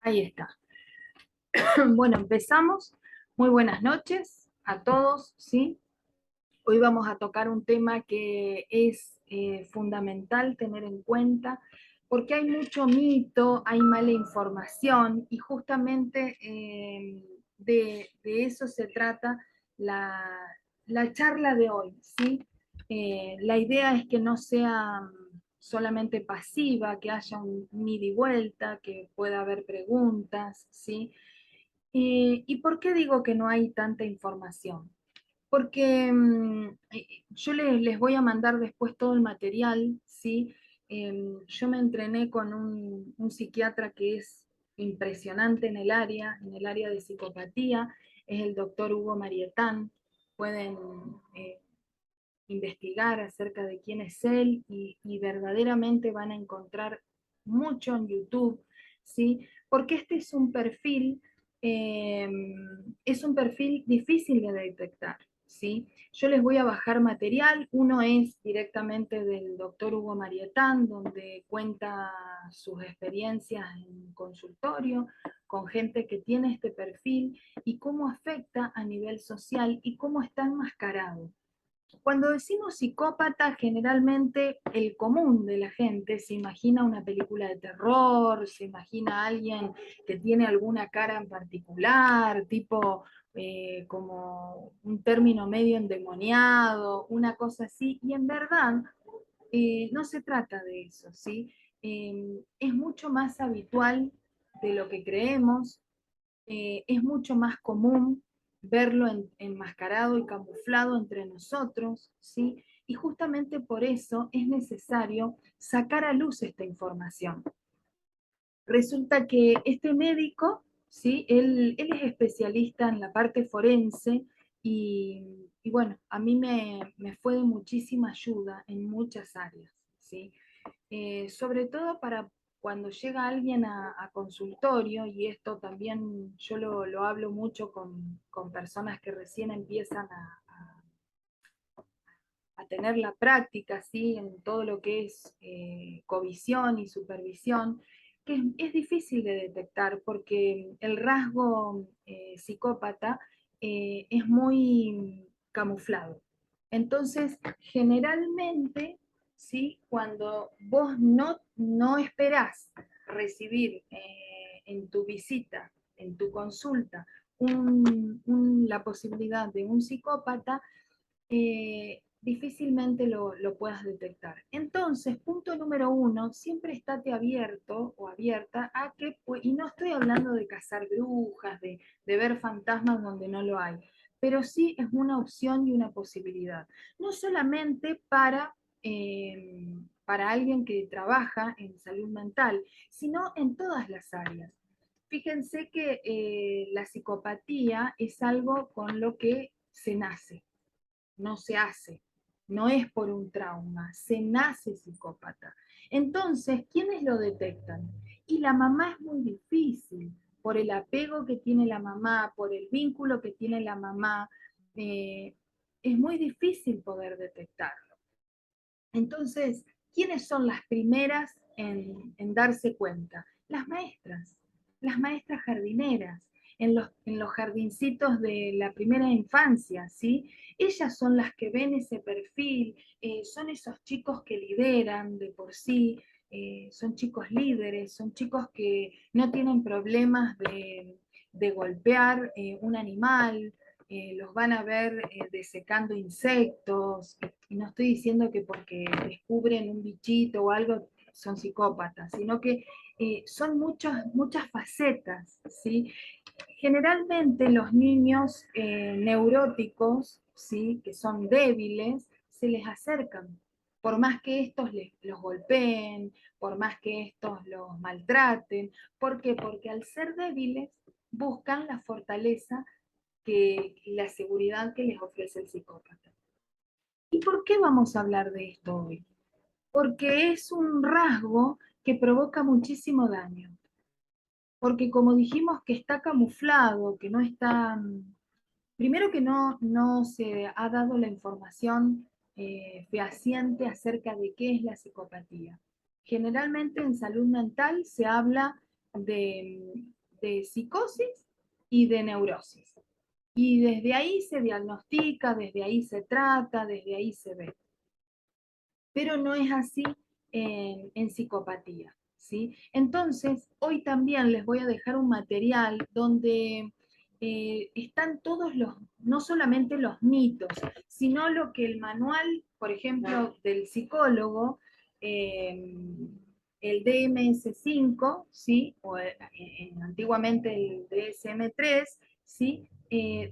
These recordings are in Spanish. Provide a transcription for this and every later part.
Ahí está. Bueno, empezamos. Muy buenas noches a todos, ¿sí? Hoy vamos a tocar un tema que es fundamental tener en cuenta porque hay mucho mito, hay mala información y justamente de eso se trata la, la charla de hoy, ¿sí? La idea es que no sea solamente pasiva, que haya un ida y vuelta, que pueda haber preguntas, ¿sí? ¿Y por qué digo que no hay tanta información? Porque yo les voy a mandar después todo el material, ¿sí? Yo me entrené con un psiquiatra que es impresionante en el área de psicopatía, es el doctor Hugo Marietán. Pueden eh, investigar acerca de quién es él y verdaderamente van a encontrar mucho en YouTube, ¿sí? Porque este eh, es un perfil difícil de detectar, ¿sí? Yo les voy a bajar material, uno es directamente del doctor Hugo Marietán, donde cuenta sus experiencias en consultorio con gente que tiene este perfil y cómo afecta a nivel social y cómo está enmascarado. Cuando decimos psicópata, generalmente el común de la gente se imagina una película de terror, se imagina a alguien que tiene alguna cara en particular, tipo como un término medio endemoniado, una cosa así, y en verdad no se trata de eso, ¿sí? Es mucho más habitual de lo que creemos, es mucho más común verlo enmascarado y camuflado entre nosotros, ¿sí? Y justamente por eso es necesario sacar a luz esta información. Resulta que este médico, ¿sí? Él es especialista en la parte forense y bueno, a mí me fue de muchísima ayuda en muchas áreas, ¿sí? Sobre todo para cuando llega alguien a consultorio, y esto también yo lo hablo mucho con personas que recién empiezan a tener la práctica, ¿sí? En todo lo que es covisión y supervisión, que es difícil de detectar porque el rasgo psicópata es muy camuflado. Entonces, generalmente, ¿sí? Cuando vos no esperás recibir en tu visita, en tu consulta, la posibilidad de un psicópata, difícilmente lo puedas detectar. Entonces, punto número uno, siempre estate abierto o abierta a que, y no estoy hablando de cazar brujas, de ver fantasmas donde no lo hay, pero sí es una opción y una posibilidad. No solamente para alguien que trabaja en salud mental, sino en todas las áreas. Fíjense que la psicopatía es algo con lo que se nace, no se hace, no es por un trauma, se nace psicópata. Entonces, ¿quiénes lo detectan? Y la mamá es muy difícil, por el apego que tiene la mamá, por el vínculo que tiene la mamá, es muy difícil poder detectarlo. Entonces, ¿quiénes son las primeras en darse cuenta? Las maestras jardineras, en los jardincitos de la primera infancia, ¿sí? Ellas son las que ven ese perfil, son esos chicos que lideran de por sí, son chicos líderes, son chicos que no tienen problemas de golpear un animal, los van a ver desecando insectos, y no estoy diciendo que porque descubren un bichito o algo son psicópatas, sino que son muchas facetas, ¿sí? Generalmente los niños neuróticos, ¿sí? Que son débiles, se les acercan, por más que estos los golpeen, por más que estos los maltraten. ¿Por qué? Porque al ser débiles buscan la fortaleza y la seguridad que les ofrece el psicópata. ¿Y por qué vamos a hablar de esto hoy? Porque es un rasgo que provoca muchísimo daño. Porque como dijimos que está camuflado, que no está, primero que no se ha dado la información fehaciente acerca de qué es la psicopatía. Generalmente en salud mental se habla de psicosis y de neurosis. Y desde ahí se diagnostica, desde ahí se trata, desde ahí se ve. Pero no es así en psicopatía, ¿sí? Entonces, hoy también les voy a dejar un material donde están todos los, no solamente los mitos, sino lo que el manual, por ejemplo, del psicólogo, eh, el DMS-5, ¿sí? O antiguamente el DSM-3, ¿sí?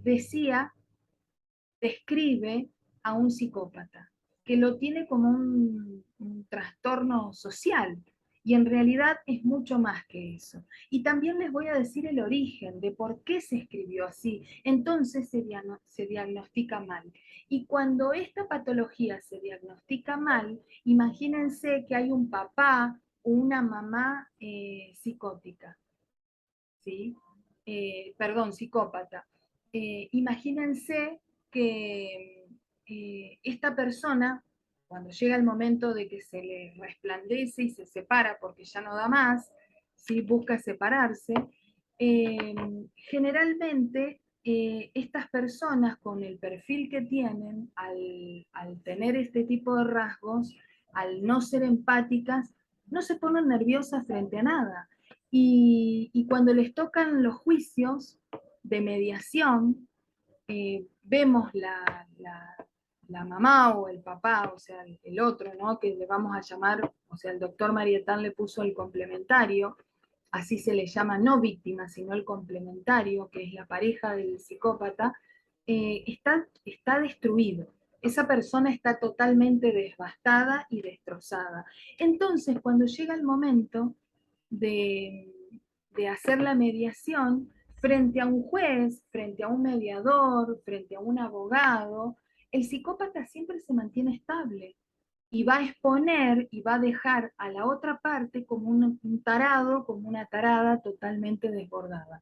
Decía, describe a un psicópata, que lo tiene como un trastorno social, y en realidad es mucho más que eso. Y también les voy a decir el origen de por qué se escribió así. Entonces se diagnostica mal. Y cuando esta patología se diagnostica mal, imagínense que hay un papá o una mamá psicótica, ¿sí? Perdón, psicópata. Imagínense que esta persona, cuando llega el momento de que se le resplandece y se separa porque ya no da más, ¿sí? Busca separarse, eh, generalmente estas personas con el perfil que tienen, al tener este tipo de rasgos, al no ser empáticas, no se ponen nerviosas frente a nada. Y cuando les tocan los juicios de mediación, vemos la mamá o el papá, o sea, el otro, ¿no? Que le vamos a llamar, o sea, el doctor Marietán le puso el complementario, así se le llama, no víctima, sino el complementario, que es la pareja del psicópata, está destruido. Esa persona está totalmente devastada y destrozada. Entonces, cuando llega el momento de, de hacer la mediación frente a un juez, frente a un mediador, frente a un abogado, el psicópata siempre se mantiene estable y va a exponer y va a dejar a la otra parte como un tarado, como una tarada totalmente desbordada.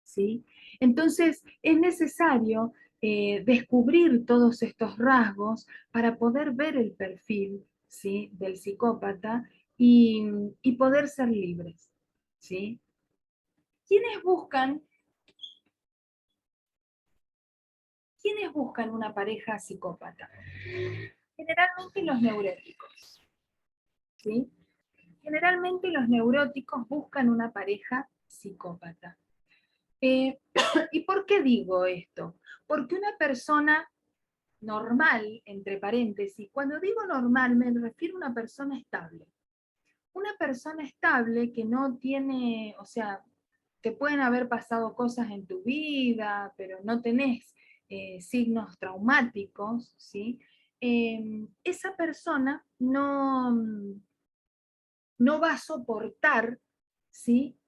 ¿Sí? Entonces es necesario descubrir todos estos rasgos para poder ver el perfil, ¿sí? Del psicópata y poder ser libres. ¿Sí? ¿Quiénes buscan, ¿Quiénes buscan una pareja psicópata? Generalmente los neuróticos. ¿Sí? Generalmente los neuróticos buscan una pareja psicópata. Eh, ¿Y por qué digo esto? Porque una persona normal, entre paréntesis, cuando digo normal me refiero a una persona estable. Una persona estable que no tiene, o sea, te pueden haber pasado cosas en tu vida, pero no tenés signos traumáticos, ¿sí? Esa persona no va a soportar, ¿sí?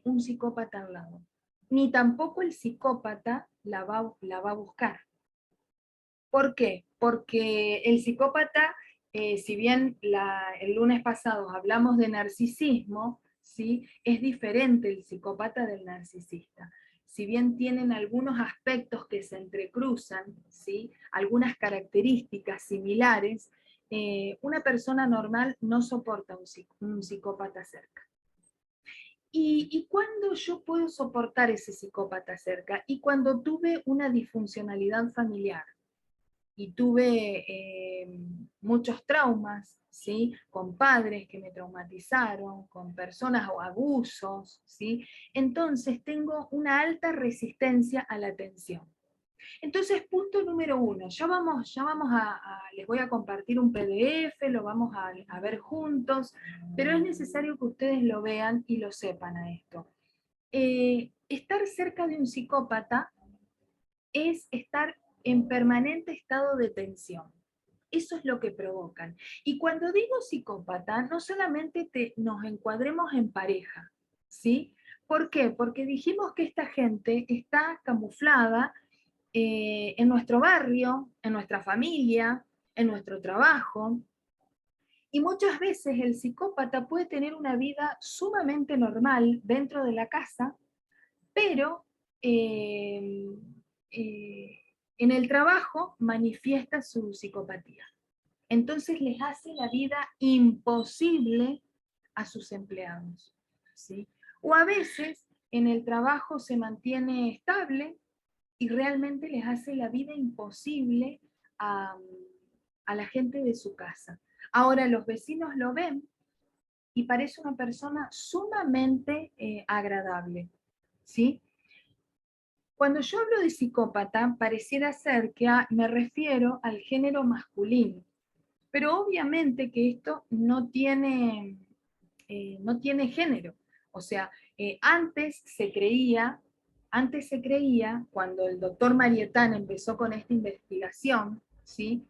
Un psicópata al lado. Ni tampoco el psicópata la va a buscar. ¿Por qué? Porque el psicópata, si bien el lunes pasado hablamos de narcisismo, ¿sí? Es diferente el psicópata del narcisista. Si bien tienen algunos aspectos que se entrecruzan, ¿sí? Algunas características similares, una persona normal no soporta un psicópata cerca. ¿Y cuándo yo puedo soportar ese psicópata cerca? Y cuando tuve una disfuncionalidad familiar y tuve muchos traumas, ¿sí? Con padres que me traumatizaron, con personas o abusos, ¿sí? Entonces tengo una alta resistencia a la tensión. Entonces, punto número uno, les voy a compartir un PDF, lo vamos a ver juntos, pero es necesario que ustedes lo vean y lo sepan a esto. Estar cerca de un psicópata es estar en permanente estado de tensión. Eso es lo que provocan. Y cuando digo psicópata, no solamente nos encuadremos en pareja, ¿sí? ¿Por qué? Porque dijimos que esta gente está camuflada en nuestro barrio, en nuestra familia, en nuestro trabajo. Y muchas veces el psicópata puede tener una vida sumamente normal dentro de la casa, pero eh, eh, en el trabajo manifiesta su psicopatía. Entonces les hace la vida imposible a sus empleados. ¿sí? O a veces en el trabajo se mantiene estable y realmente les hace la vida imposible a, a la gente de su casa. Ahora los vecinos lo ven y parece una persona sumamente agradable, ¿sí? Cuando yo hablo de psicópata, pareciera ser que me refiero al género masculino, pero obviamente que esto no tiene género. O sea, antes se creía, cuando el doctor Marietán empezó con esta investigación, ¿sí?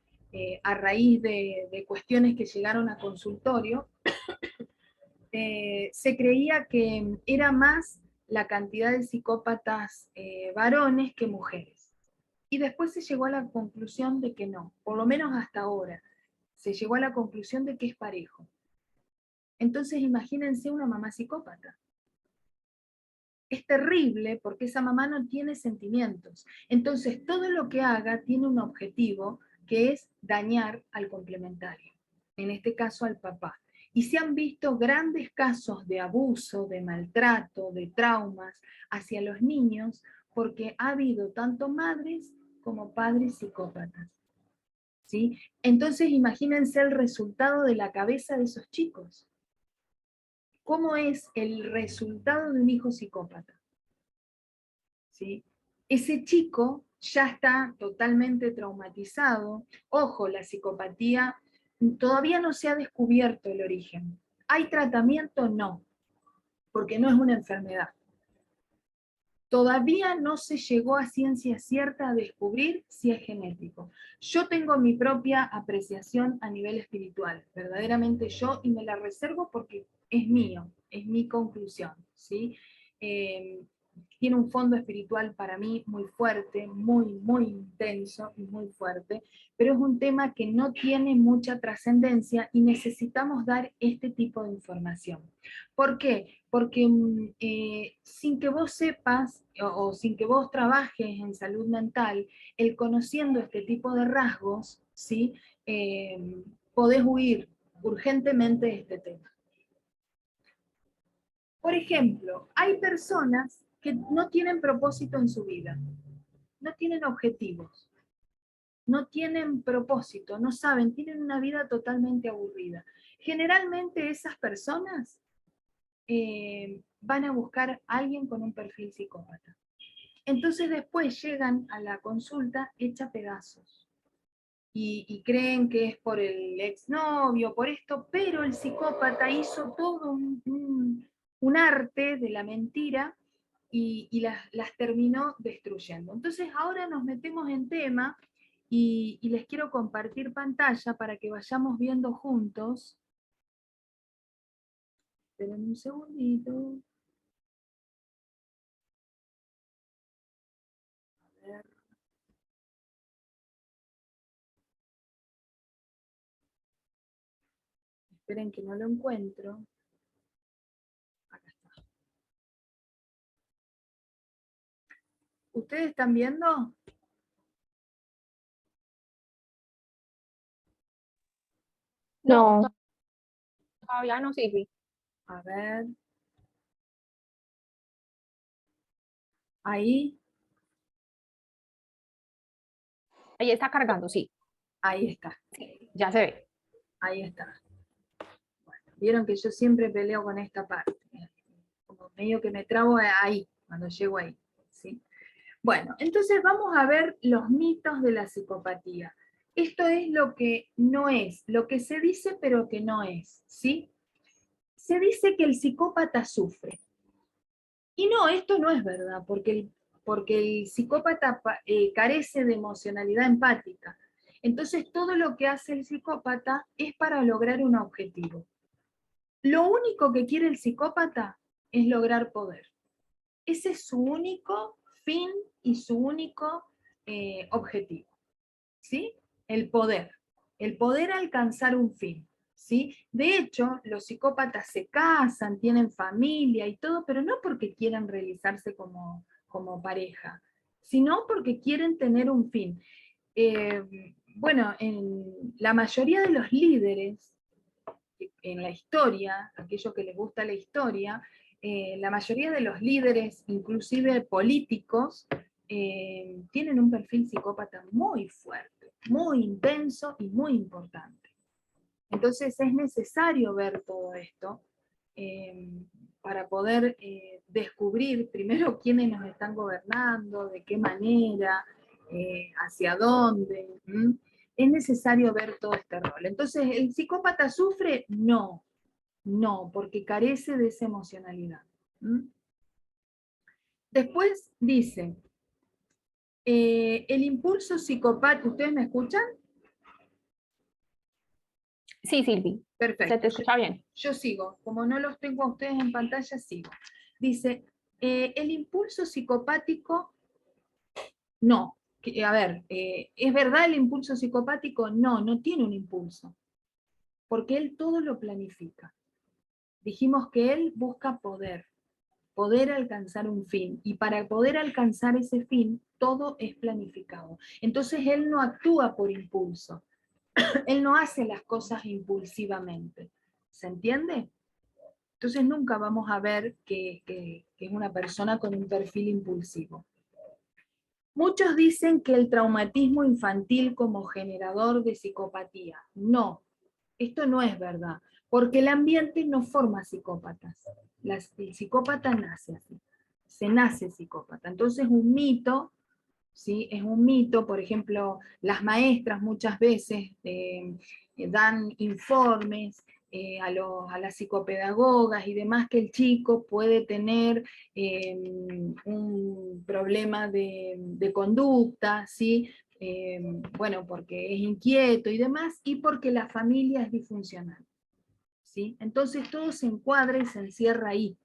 A raíz de cuestiones que llegaron a consultorio, se creía que era más la cantidad de psicópatas varones que mujeres. Y después se llegó a la conclusión de que no, por lo menos hasta ahora, se llegó a la conclusión de que es parejo. Entonces imagínense una mamá psicópata. Es terrible porque esa mamá no tiene sentimientos. Entonces todo lo que haga tiene un objetivo, que es dañar al complementario, en este caso al papá. Y se han visto grandes casos de abuso, de maltrato, de traumas hacia los niños, porque ha habido tanto madres como padres psicópatas, ¿sí? Entonces imagínense el resultado de la cabeza de esos chicos. ¿Cómo es el resultado de un hijo psicópata? ¿Sí? Ese chico ya está totalmente traumatizado. Ojo, la psicopatía todavía no se ha descubierto el origen. ¿Hay tratamiento? No, porque no es una enfermedad. Todavía no se llegó a ciencia cierta a descubrir si es genético. Yo tengo mi propia apreciación a nivel espiritual, verdaderamente yo, y me la reservo porque es mío, es mi conclusión, ¿sí? Eh, Tiene un fondo espiritual para mí muy fuerte, muy intenso y muy fuerte, pero es un tema que no tiene mucha trascendencia y necesitamos dar este tipo de información. ¿Por qué? Porque sin que vos sepas o sin que vos trabajes en salud mental, el conociendo este tipo de rasgos, ¿sí? Podés huir urgentemente de este tema. Por ejemplo, hay personas que no tienen propósito en su vida, no tienen objetivos, no tienen propósito, no saben, tienen una vida totalmente aburrida. Generalmente esas personas van a buscar a alguien con un perfil psicópata. Entonces después llegan a la consulta hecha pedazos y creen que es por el exnovio, por esto, pero el psicópata hizo todo un arte de la mentira y las terminó destruyendo. Entonces ahora nos metemos en tema y les quiero compartir pantalla para que vayamos viendo juntos. Esperen un segundito. A ver. Esperen que no lo encuentro. Acá está. ¿Ustedes están viendo? No, todavía no, Silvi. A ver. Ahí, Ahí está cargando, sí, ahí está. ya se ve. Ahí está. Bueno, vieron que yo siempre peleo con esta parte. Como medio que me trabo ahí, cuando llego ahí. ¿Sí? Bueno, entonces vamos a ver los mitos de la psicopatía. Esto es lo que no es, lo que se dice pero que no es, ¿sí? Se dice que el psicópata sufre. Y no, esto no es verdad, porque el psicópata carece de emocionalidad empática. Entonces todo lo que hace el psicópata es para lograr un objetivo. Lo único que quiere el psicópata es lograr poder. Ese es su único fin y su único objetivo. ¿Sí? El poder alcanzar un fin. ¿Sí? De hecho, los psicópatas se casan, tienen familia y todo, pero no porque quieran realizarse como pareja, sino porque quieren tener un fin. Bueno, en la mayoría de los líderes en la historia, aquellos que les gusta la historia, La mayoría de los líderes, inclusive políticos, tienen un perfil psicópata muy fuerte, muy intenso y muy importante. Entonces es necesario ver todo esto para poder descubrir primero quiénes nos están gobernando, de qué manera, hacia dónde. Es necesario ver todo este rol. Entonces, ¿el psicópata sufre? No, no, porque carece de esa emocionalidad. Después dice, el impulso psicopático, ¿ustedes me escuchan? Sí, Silvi, se Perfecto. te escucha bien. Yo sigo, como no los tengo a ustedes en pantalla, sigo. Dice, el impulso psicopático, no. A ver, ¿es verdad el impulso psicopático? No, no tiene un impulso, porque él todo lo planifica. Dijimos que él busca poder alcanzar un fin, y para poder alcanzar ese fin, todo es planificado. Entonces él no actúa por impulso, él no hace las cosas impulsivamente. ¿Se entiende? Entonces nunca vamos a ver que es una persona con un perfil impulsivo. Muchos dicen que el traumatismo infantil como generador de psicopatía. No, esto no es verdad, porque el ambiente no forma psicópatas. El psicópata nace así, se nace psicópata. Entonces un mito, ¿sí? Es un mito. Por ejemplo, las maestras muchas veces dan informes a las psicopedagogas y demás, que el chico puede tener un problema de conducta, ¿sí? Bueno, porque es inquieto y demás, y porque la familia es disfuncional, ¿sí? Entonces todo se encuadra y se encierra ahí.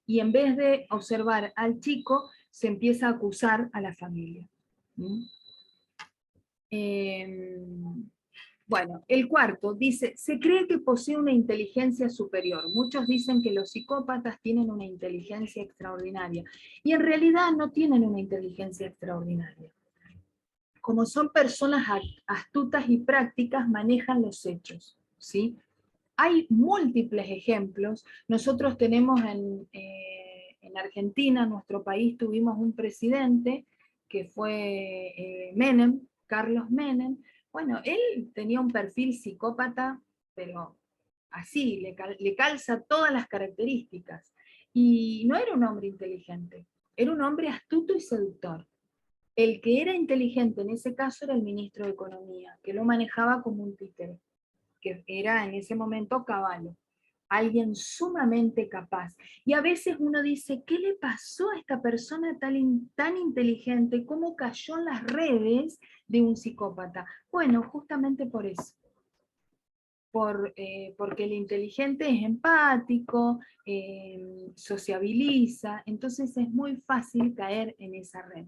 Y en vez de observar al chico, se empieza a acusar a la familia. Bueno, el cuarto dice, se cree que posee una inteligencia superior. Muchos dicen que los psicópatas tienen una inteligencia extraordinaria, y en realidad no tienen una inteligencia extraordinaria. Como son personas astutas y prácticas, manejan los hechos, ¿sí? Hay múltiples ejemplos. Nosotros tenemos en Argentina, en nuestro país, tuvimos un presidente que fue Menem, Carlos Menem. Bueno, él tenía un perfil psicópata, pero así, le calza todas las características. Y no era un hombre inteligente, era un hombre astuto y seductor. El que era inteligente en ese caso era el ministro de Economía, que lo manejaba como un títere, que era en ese momento Cavallo, alguien sumamente capaz. Y a veces uno dice, ¿qué le pasó a esta persona tan inteligente? ¿Cómo cayó en las redes de un psicópata? Bueno, justamente por eso. Porque el inteligente es empático, sociabiliza, entonces es muy fácil caer en esa red.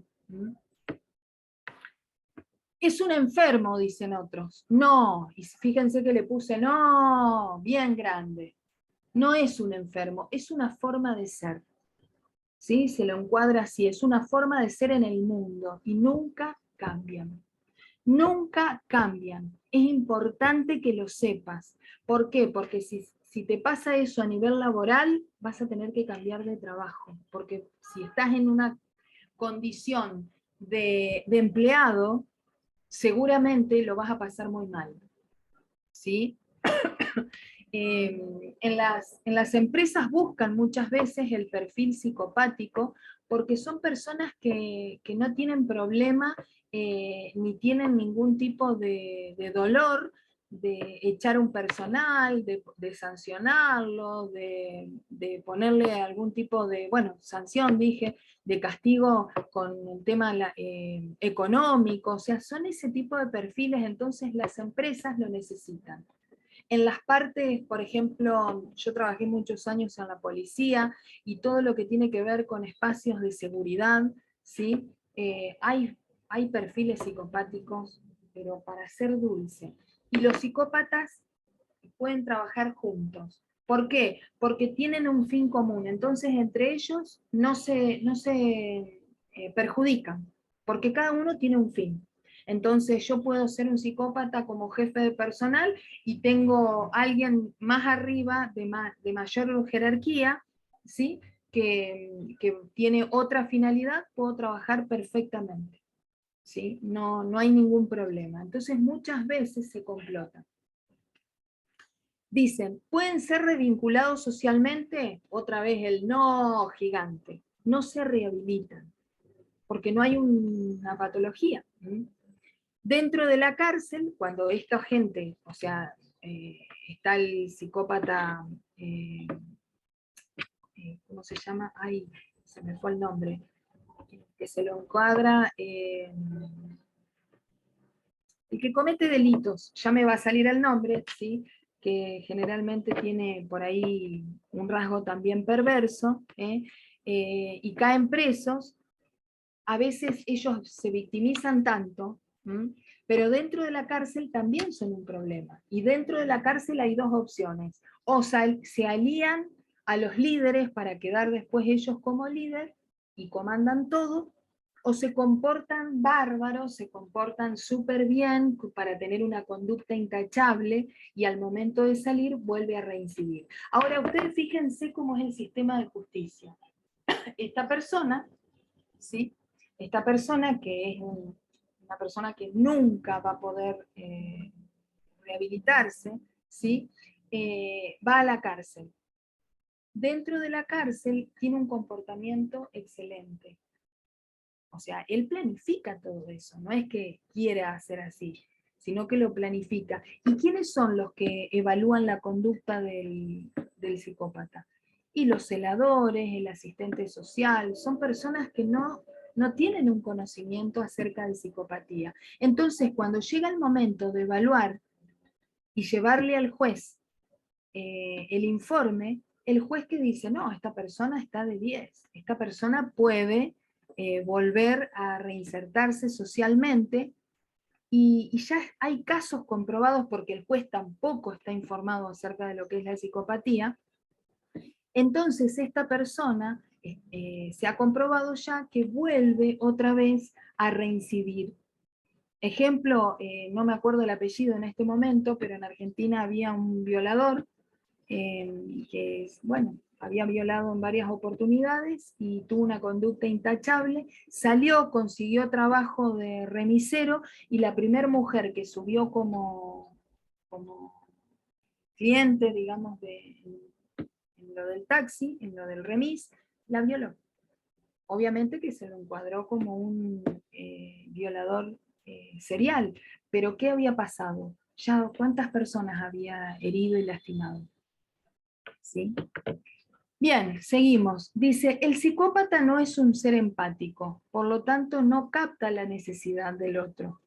Es un enfermo, dicen otros. No, y fíjense que le puse no, bien grande. No es un enfermo, es una forma de ser. ¿Sí? Se lo encuadra así, es una forma de ser en el mundo y nunca cambian. Nunca cambian. Es importante que lo sepas. ¿Por qué? Porque si te pasa eso a nivel laboral, vas a tener que cambiar de trabajo. Porque si estás en una condición de empleado, seguramente lo vas a pasar muy mal, ¿sí? En las empresas buscan muchas veces el perfil psicopático porque son personas que no tienen problema ni tienen ningún tipo de dolor de echar un personal, de sancionarlo, de ponerle algún tipo de, bueno, sanción, dije, de castigo con el tema económico. O sea, son ese tipo de perfiles, entonces las empresas lo necesitan. En las partes, por ejemplo, yo trabajé muchos años en la policía y todo lo que tiene que ver con espacios de seguridad, ¿sí? Hay perfiles psicopáticos, pero para ser dulce. Y los psicópatas pueden trabajar juntos. ¿Por qué? Porque tienen un fin común. Entonces, entre ellos no se perjudican, porque cada uno tiene un fin. Entonces, yo puedo ser un psicópata como jefe de personal y tengo a alguien más arriba, de mayor jerarquía, ¿sí? que tiene otra finalidad, puedo trabajar perfectamente. ¿Sí? No hay ningún problema. Entonces muchas veces se complotan. Dicen, ¿pueden ser revinculados socialmente? Otra vez el no gigante. No se rehabilitan, porque no hay una patología. Dentro de la cárcel, cuando esta gente, o sea, está el psicópata, ¿cómo se llama? Ay, se me fue el nombre, que se lo encuadra, el que comete delitos, ya me va a salir el nombre, ¿sí? Que generalmente tiene por ahí un rasgo también perverso, y caen presos, a veces ellos se victimizan tanto, pero dentro de la cárcel también son un problema. Y dentro de la cárcel hay dos opciones. O se alían a los líderes para quedar después ellos como líder y comandan todo, o se comportan bárbaros, se comportan súper bien para tener una conducta intachable y al momento de salir vuelve a reincidir. Ahora ustedes fíjense cómo es el sistema de justicia. Esta persona, ¿sí? Esta persona que es una persona que nunca va a poder rehabilitarse, ¿sí? Va a la cárcel. Dentro de la cárcel tiene un comportamiento excelente. O sea, él planifica todo eso, no es que quiera hacer así, sino que lo planifica. ¿Y quiénes son los que evalúan la conducta del psicópata? Y los celadores, el asistente social, son personas que no tienen un conocimiento acerca de psicopatía. Entonces, cuando llega el momento de evaluar y llevarle al juez el informe, el juez que dice, no, esta persona está de 10, esta persona puede volver a reinsertarse socialmente, y ya hay casos comprobados porque el juez tampoco está informado acerca de lo que es la psicopatía. Entonces esta persona se ha comprobado ya que vuelve otra vez a reincidir. Ejemplo, no me acuerdo el apellido en este momento, pero en Argentina había un violador que, bueno, había violado en varias oportunidades y tuvo una conducta intachable, salió, consiguió trabajo de remisero, y la primera mujer que subió como cliente, digamos, en lo del taxi, en lo del remis, la violó. Obviamente que se lo encuadró como un violador serial, pero ¿qué había pasado? Ya cuántas personas había herido y lastimado. ¿Sí? Bien, seguimos. Dice, el psicópata no es un ser empático, por lo tanto no capta la necesidad del otro.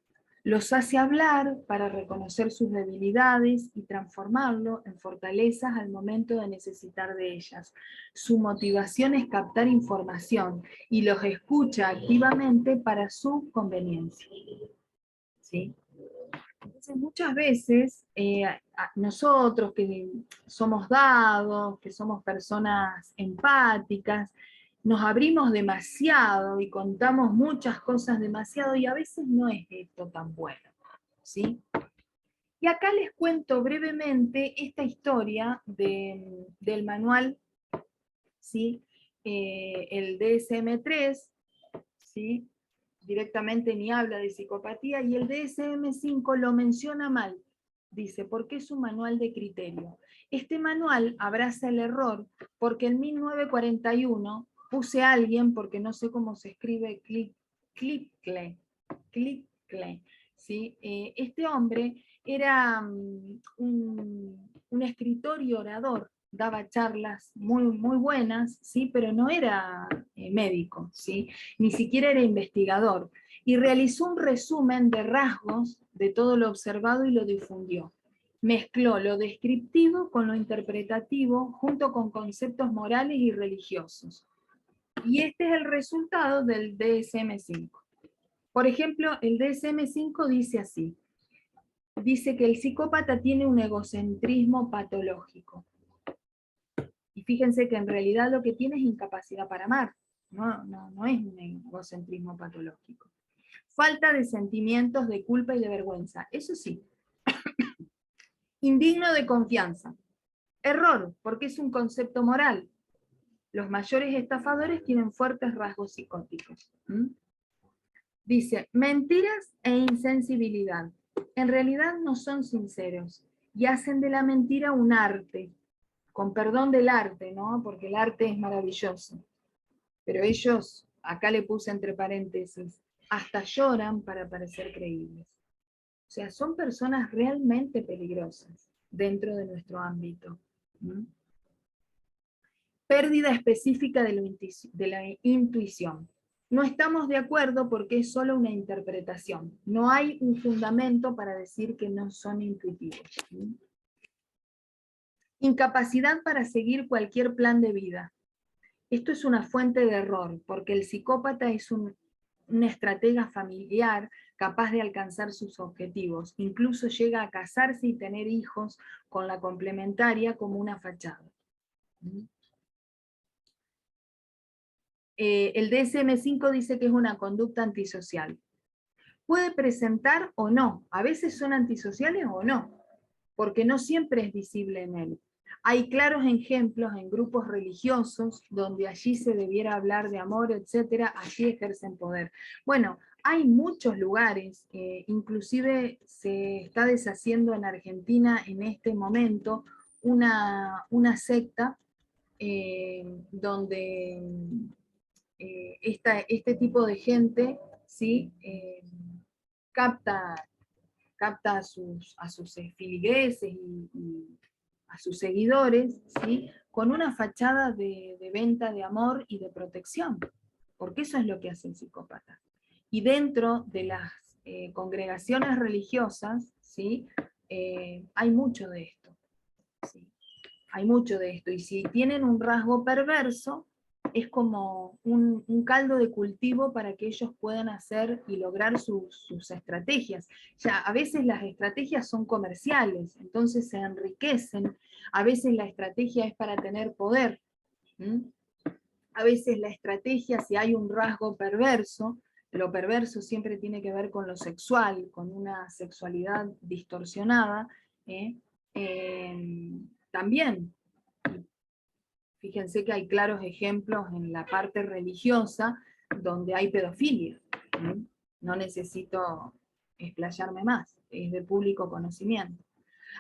Los hace hablar para reconocer sus debilidades y transformarlo en fortalezas al momento de necesitar de ellas. Su motivación es captar información y los escucha activamente para su conveniencia. ¿Sí? Entonces, muchas veces nosotros que somos dados, que somos personas empáticas, nos abrimos demasiado y contamos muchas cosas demasiado, y a veces no es esto tan bueno, ¿sí? Y acá les cuento brevemente esta historia del manual, ¿sí? El DSM-3, ¿sí? Directamente ni habla de psicopatía, y el DSM-5 lo menciona mal. Dice, porque es un manual de criterio. Este manual abraza el error porque en 1941 puse a alguien, porque no sé cómo se escribe, Klipke, ¿sí? Este hombre era un escritor y orador, daba charlas muy buenas, ¿sí? Pero no era médico, ¿sí? Ni siquiera era investigador, y realizó un resumen de rasgos de todo lo observado y lo difundió. Mezcló lo descriptivo con lo interpretativo, junto con conceptos morales y religiosos. Y este es el resultado del DSM-5. Por ejemplo, el DSM-5 dice así: dice que el psicópata tiene un egocentrismo patológico. Y fíjense que en realidad lo que tiene es incapacidad para amar, no es un egocentrismo patológico. Falta de sentimientos de culpa y de vergüenza, eso sí. Indigno de confianza. Error, porque es un concepto moral. Los mayores estafadores tienen fuertes rasgos psicóticos. Dice, mentiras e insensibilidad. En realidad no son sinceros y hacen de la mentira un arte, con perdón del arte, ¿no? Porque el arte es maravilloso. Pero ellos, acá le puse entre paréntesis, hasta lloran para parecer creíbles. O sea, son personas realmente peligrosas dentro de nuestro ámbito. Pérdida específica de la intuición. No estamos de acuerdo porque es solo una interpretación. No hay un fundamento para decir que no son intuitivos. Incapacidad para seguir cualquier plan de vida. Esto es una fuente de error, porque el psicópata es un estratega familiar capaz de alcanzar sus objetivos. Incluso llega a casarse y tener hijos con la complementaria como una fachada. El DSM-5 dice que es una conducta antisocial. Puede presentar o no, a veces son antisociales o no, porque no siempre es visible en él. Hay claros ejemplos en grupos religiosos donde allí se debiera hablar de amor, etcétera, allí ejercen poder. Bueno, hay muchos lugares, inclusive se está deshaciendo en Argentina en este momento una secta donde este tipo de gente, ¿sí? capta a sus feligreses y a sus seguidores, ¿sí? Con una fachada de venta de amor y de protección, porque eso es lo que hace el psicópata. Y dentro de las congregaciones religiosas, ¿sí? Hay mucho de esto. ¿Sí? Hay mucho de esto. Y si tienen un rasgo perverso, es como un caldo de cultivo para que ellos puedan hacer y lograr sus estrategias. Ya, a veces las estrategias son comerciales, entonces se enriquecen. A veces la estrategia es para tener poder. A veces la estrategia, si hay un rasgo perverso, lo perverso siempre tiene que ver con lo sexual, con una sexualidad distorsionada, también. Fíjense que hay claros ejemplos en la parte religiosa donde hay pedofilia. No necesito explayarme más, es de público conocimiento.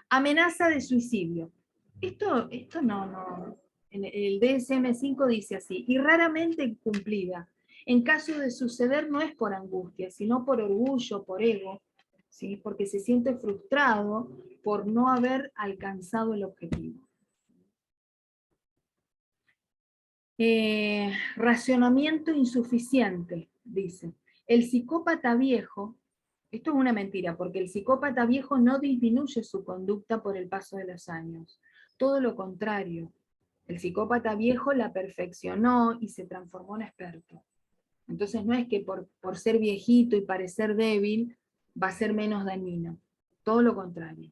Amenaza de suicidio. Esto no. En el DSM-5 dice así, y raramente cumplida. En caso de suceder no es por angustia, sino por orgullo, por ego, ¿sí? Porque se siente frustrado por no haber alcanzado el objetivo. Racionamiento insuficiente, dice. El psicópata viejo, esto es una mentira, porque el psicópata viejo no disminuye su conducta por el paso de los años. Todo lo contrario. El psicópata viejo la perfeccionó y se transformó en experto. Entonces no es que por ser viejito y parecer débil va a ser menos dañino. Todo lo contrario.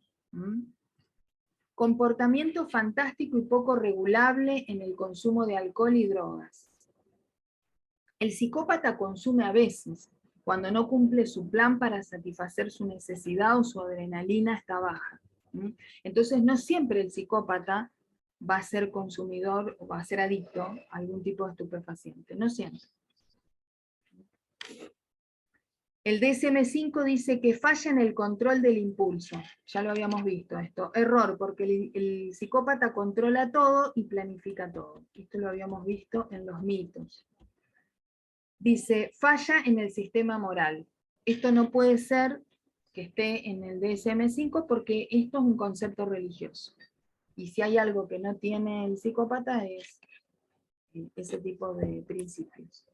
Comportamiento fantástico y poco regulable en el consumo de alcohol y drogas. El psicópata consume a veces, cuando no cumple su plan para satisfacer su necesidad o su adrenalina está baja. Entonces no siempre el psicópata va a ser consumidor o va a ser adicto a algún tipo de estupefaciente, no siempre. El DSM-5 dice que falla en el control del impulso. Ya lo habíamos visto esto. Error, porque el psicópata controla todo y planifica todo. Esto lo habíamos visto en los mitos. Dice, falla en el sistema moral. Esto no puede ser que esté en el DSM-5 porque esto es un concepto religioso. Y si hay algo que no tiene el psicópata es ese tipo de principios.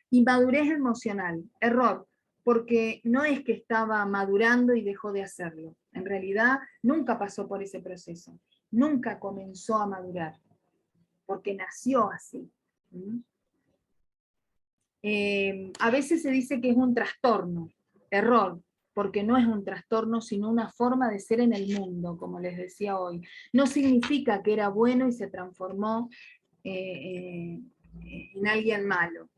Inmadurez emocional. Error, porque no es que estaba madurando y dejó de hacerlo. En realidad nunca pasó por ese proceso. Nunca comenzó a madurar, porque nació así. A veces se dice que es un trastorno. Error, porque no es un trastorno, sino una forma de ser en el mundo, como les decía hoy. No significa que era bueno y se transformó en alguien malo,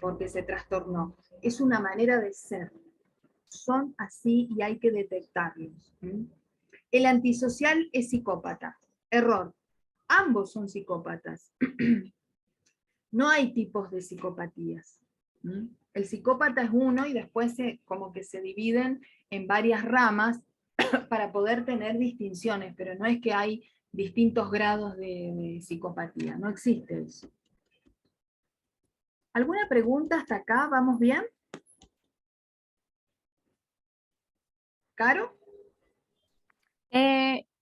porque se trastornó. Es una manera de ser. Son así y hay que detectarlos. El antisocial es psicópata. Error. Ambos son psicópatas. No hay tipos de psicopatías. ¿Mm? El psicópata es uno y después como que se dividen en varias ramas para poder tener distinciones, pero no es que hay distintos grados de psicopatía, no existe eso. ¿Alguna pregunta hasta acá? ¿Vamos bien? ¿Caro?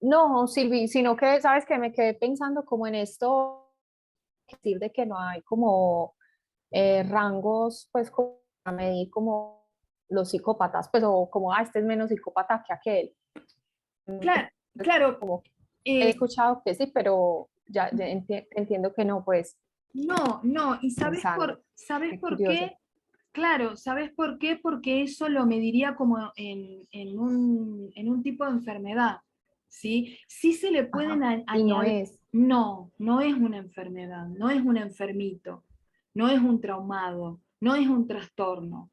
No, Silvi, sino que, sabes que me quedé pensando como en esto, decir de que no hay como rangos, pues, como para medir como los psicópatas, pues, o como, este es menos psicópata que aquel. Claro, claro. He escuchado que sí, pero ya entiendo que no, pues, No, no, ¿y pensando. sabes Qué por curioso. qué? Claro, ¿sabes por qué? Porque eso lo mediría como en un tipo de enfermedad, ¿sí? Sí se le pueden Ajá. Y no añadir, es. no, no es una enfermedad, no es un enfermito, no es un traumado, no es un trastorno,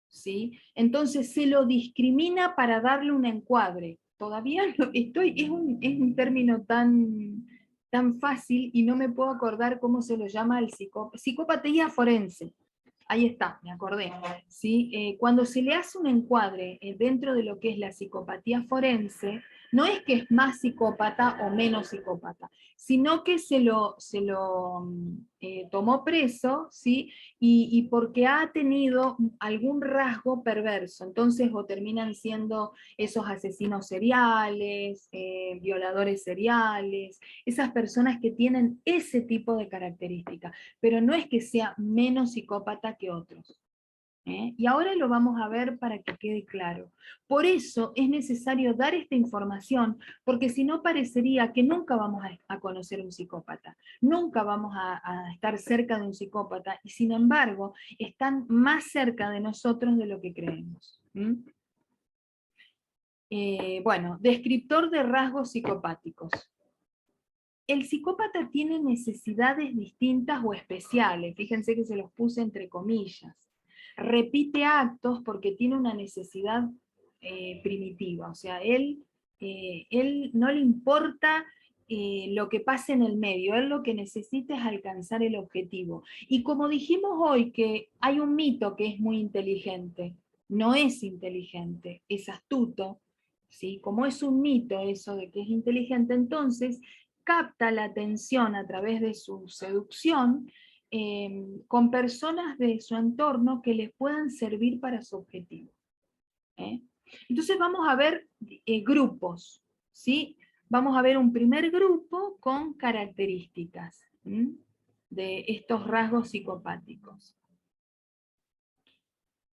¿sí? Entonces se lo discrimina para darle un encuadre. Todavía es un término tan fácil y no me puedo acordar cómo se lo llama el psicopatía forense. Ahí está, me acordé. ¿Sí? Cuando se le hace un encuadre dentro de lo que es la psicopatía forense, no es que es más psicópata o menos psicópata, sino que se lo tomó preso, ¿sí? Y porque ha tenido algún rasgo perverso. Entonces, o terminan siendo esos asesinos seriales, violadores seriales, esas personas que tienen ese tipo de características, pero no es que sea menos psicópata que otros. Y ahora lo vamos a ver para que quede claro. Por eso es necesario dar esta información, porque si no parecería que nunca vamos a conocer un psicópata, nunca vamos a estar cerca de un psicópata, y sin embargo están más cerca de nosotros de lo que creemos. Bueno, descriptor de rasgos psicopáticos. El psicópata tiene necesidades distintas o especiales, fíjense que se los puse entre comillas. Repite actos porque tiene una necesidad primitiva, o sea, él no le importa lo que pase en el medio, él lo que necesita es alcanzar el objetivo. Y como dijimos hoy que hay un mito que es muy inteligente, no es inteligente, es astuto, ¿sí? Como es un mito eso de que es inteligente, entonces capta la atención a través de su seducción con personas de su entorno que les puedan servir para su objetivo. ¿eh? Entonces vamos a ver grupos, ¿sí? Vamos a ver un primer grupo con características de estos rasgos psicopáticos.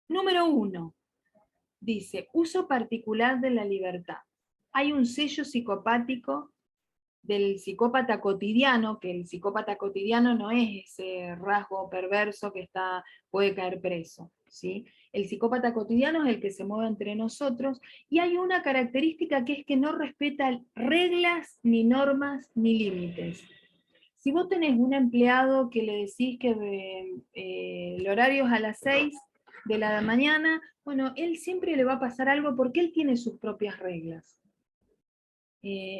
Número 1, dice, uso particular de la libertad. Hay un sello psicopático del psicópata cotidiano, que el psicópata cotidiano no es ese rasgo perverso que puede caer preso, ¿sí? El psicópata cotidiano es el que se mueve entre nosotros, y hay una característica que es que no respeta reglas, ni normas, ni límites. Si vos tenés un empleado que le decís que el horario es a las 6 de la mañana, bueno, él siempre le va a pasar algo porque él tiene sus propias reglas.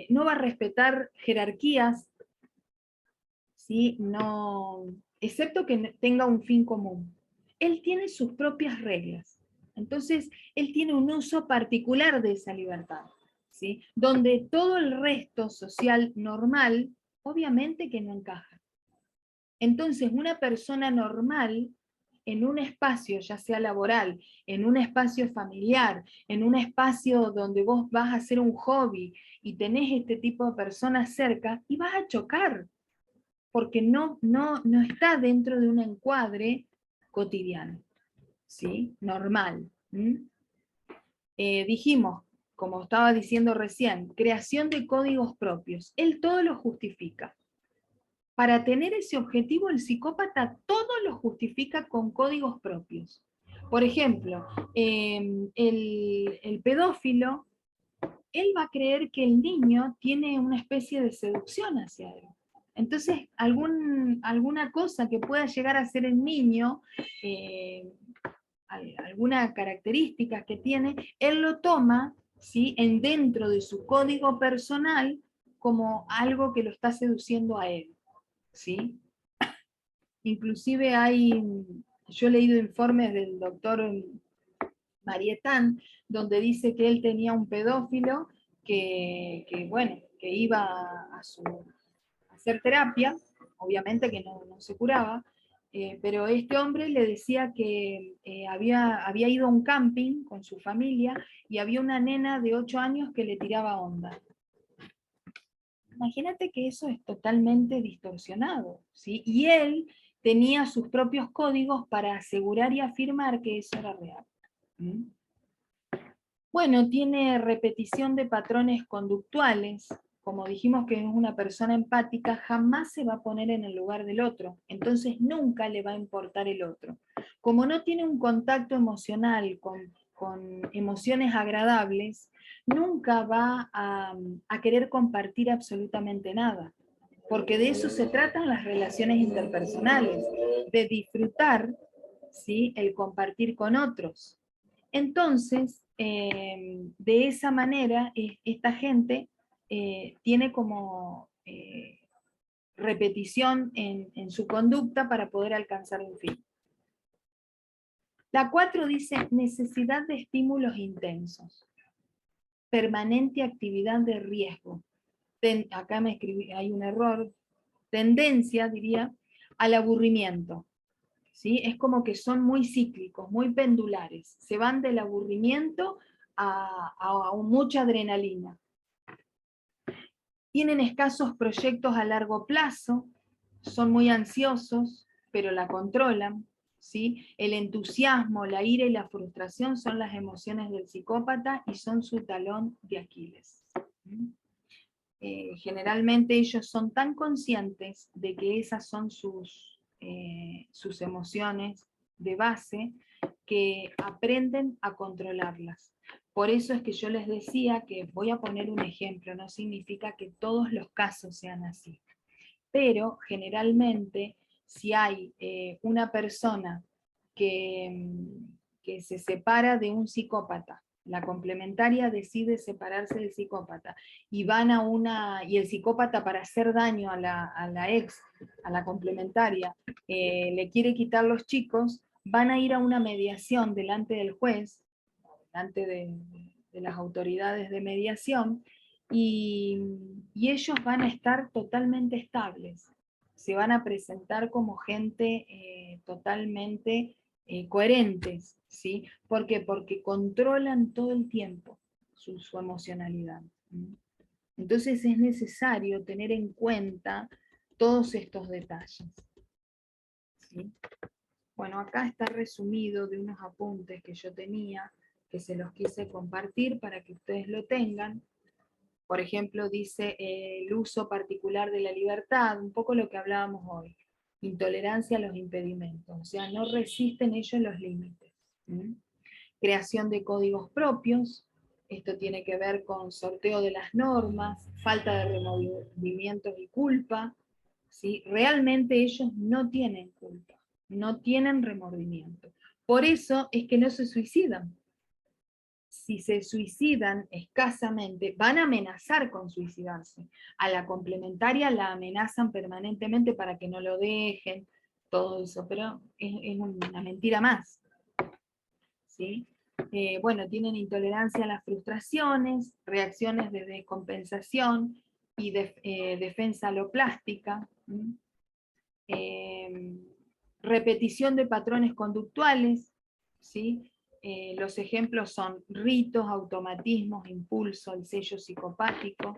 No va a respetar jerarquías, ¿sí? No, excepto que tenga un fin común. Él tiene sus propias reglas. Entonces, él tiene un uso particular de esa libertad, ¿sí? Donde todo el resto social normal, obviamente que no encaja. Entonces, una persona normal en un espacio, ya sea laboral, en un espacio familiar, en un espacio donde vos vas a hacer un hobby y tenés este tipo de personas cerca, y vas a chocar, porque no está dentro de un encuadre cotidiano, ¿sí? Normal. Dijimos, como estaba diciendo recién, creación de códigos propios. Él todo lo justifica. Para tener ese objetivo, el psicópata todo lo justifica con códigos propios. Por ejemplo, el pedófilo, él va a creer que el niño tiene una especie de seducción hacia él. Entonces, alguna cosa que pueda llegar a ser el niño, alguna característica que tiene, él lo toma, ¿sí? Dentro de su código personal como algo que lo está seduciendo a él. ¿Sí? Inclusive yo he leído informes del doctor Marietán, donde dice que él tenía un pedófilo bueno, que iba a hacer terapia, obviamente que no se curaba, pero este hombre le decía que había ido a un camping con su familia y había una nena de 8 años que le tiraba onda. Imagínate que eso es totalmente distorsionado, ¿sí? Y él tenía sus propios códigos para asegurar y afirmar que eso era real. ¿Mm? Bueno, tiene repetición de patrones conductuales. Como dijimos que es una persona empática, jamás se va a poner en el lugar del otro, entonces nunca le va a importar el otro. Como no tiene un contacto emocional con emociones agradables, nunca va a querer compartir absolutamente nada, porque de eso se tratan las relaciones interpersonales, de disfrutar, ¿sí?, el compartir con otros. Entonces, de esa manera, esta gente tiene como repetición en su conducta para poder alcanzar un fin. La 4 dice necesidad de estímulos intensos, permanente actividad de riesgo. Acá me escribí, hay un error, tendencia, diría, al aburrimiento. ¿Sí? Es como que son muy cíclicos, muy pendulares. Se van del aburrimiento a mucha adrenalina. Tienen escasos proyectos a largo plazo, son muy ansiosos, pero la controlan. ¿Sí? El entusiasmo, la ira y la frustración son las emociones del psicópata y son su talón de Aquiles. Generalmente ellos son tan conscientes de que esas son sus emociones de base, que aprenden a controlarlas. Por eso es que yo les decía que voy a poner un ejemplo, no significa que todos los casos sean así, pero generalmente si hay una persona que se separa de un psicópata, la complementaria decide separarse del psicópata y y el psicópata, para hacer daño a la ex, a la complementaria, le quiere quitar los chicos, van a ir a una mediación delante del juez, delante de las autoridades de mediación, y ellos van a estar totalmente estables, se van a presentar como gente totalmente coherentes, ¿sí? ¿Por qué? Porque controlan todo el tiempo su emocionalidad. Entonces es necesario tener en cuenta todos estos detalles, ¿sí? Bueno, acá está resumido de unos apuntes que yo tenía, que se los quise compartir para que ustedes lo tengan. Por ejemplo, dice el uso particular de la libertad, un poco lo que hablábamos hoy. Intolerancia a los impedimentos, o sea, no resisten ellos los límites. Creación de códigos propios, esto tiene que ver con sorteo de las normas, falta de remordimientos y culpa, ¿sí? Realmente ellos no tienen culpa, no tienen remordimiento. Por eso es que no se suicidan. Si se suicidan escasamente, van a amenazar con suicidarse. A la complementaria la amenazan permanentemente para que no lo dejen, todo eso, pero es una mentira más. ¿Sí? Bueno, tienen intolerancia a las frustraciones, reacciones de descompensación y defensa aloplástica. Repetición de patrones conductuales, ¿sí? Los ejemplos son ritos, automatismos, impulso, el sello psicopático.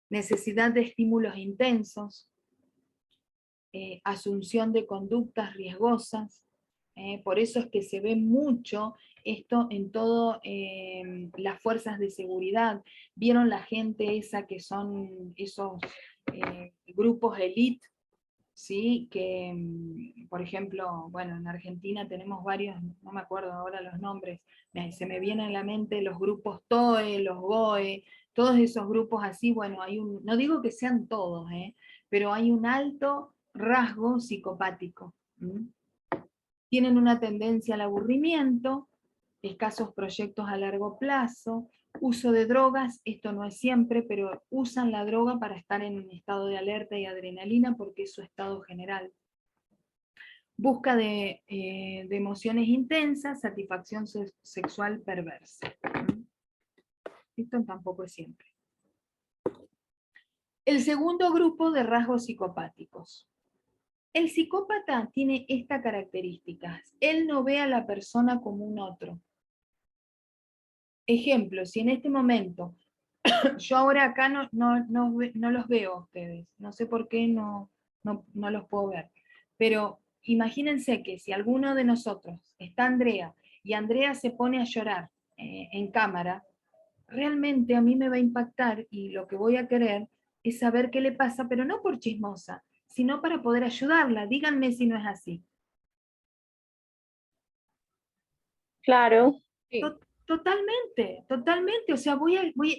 Necesidad de estímulos intensos, asunción de conductas riesgosas. Por eso es que se ve mucho esto en todas las fuerzas de seguridad. ¿Vieron la gente esa que son esos grupos elite? ¿Sí? Que, por ejemplo, bueno, en Argentina tenemos varios, no me acuerdo ahora los nombres, se me vienen a la mente los grupos TOE, los GOE, todos esos grupos así. Bueno, no digo que sean todos, pero hay un alto rasgo psicopático. Tienen una tendencia al aburrimiento, escasos proyectos a largo plazo, Uso de drogas, esto no es siempre, pero usan la droga para estar en un estado de alerta y adrenalina porque es su estado general. Busca de emociones intensas, satisfacción sexual perversa. Esto tampoco es siempre. El segundo grupo de rasgos psicopáticos. El psicópata tiene esta característica. Él no ve a la persona como un otro. Ejemplo, si en este momento, yo ahora acá no los veo a ustedes, no sé por qué no los puedo ver, pero imagínense que si alguno de nosotros está Andrea y Andrea se pone a llorar en cámara, realmente a mí me va a impactar y lo que voy a querer es saber qué le pasa, pero no por chismosa, sino para poder ayudarla. Díganme si no es así. Claro, Sí. Totalmente, totalmente. O sea,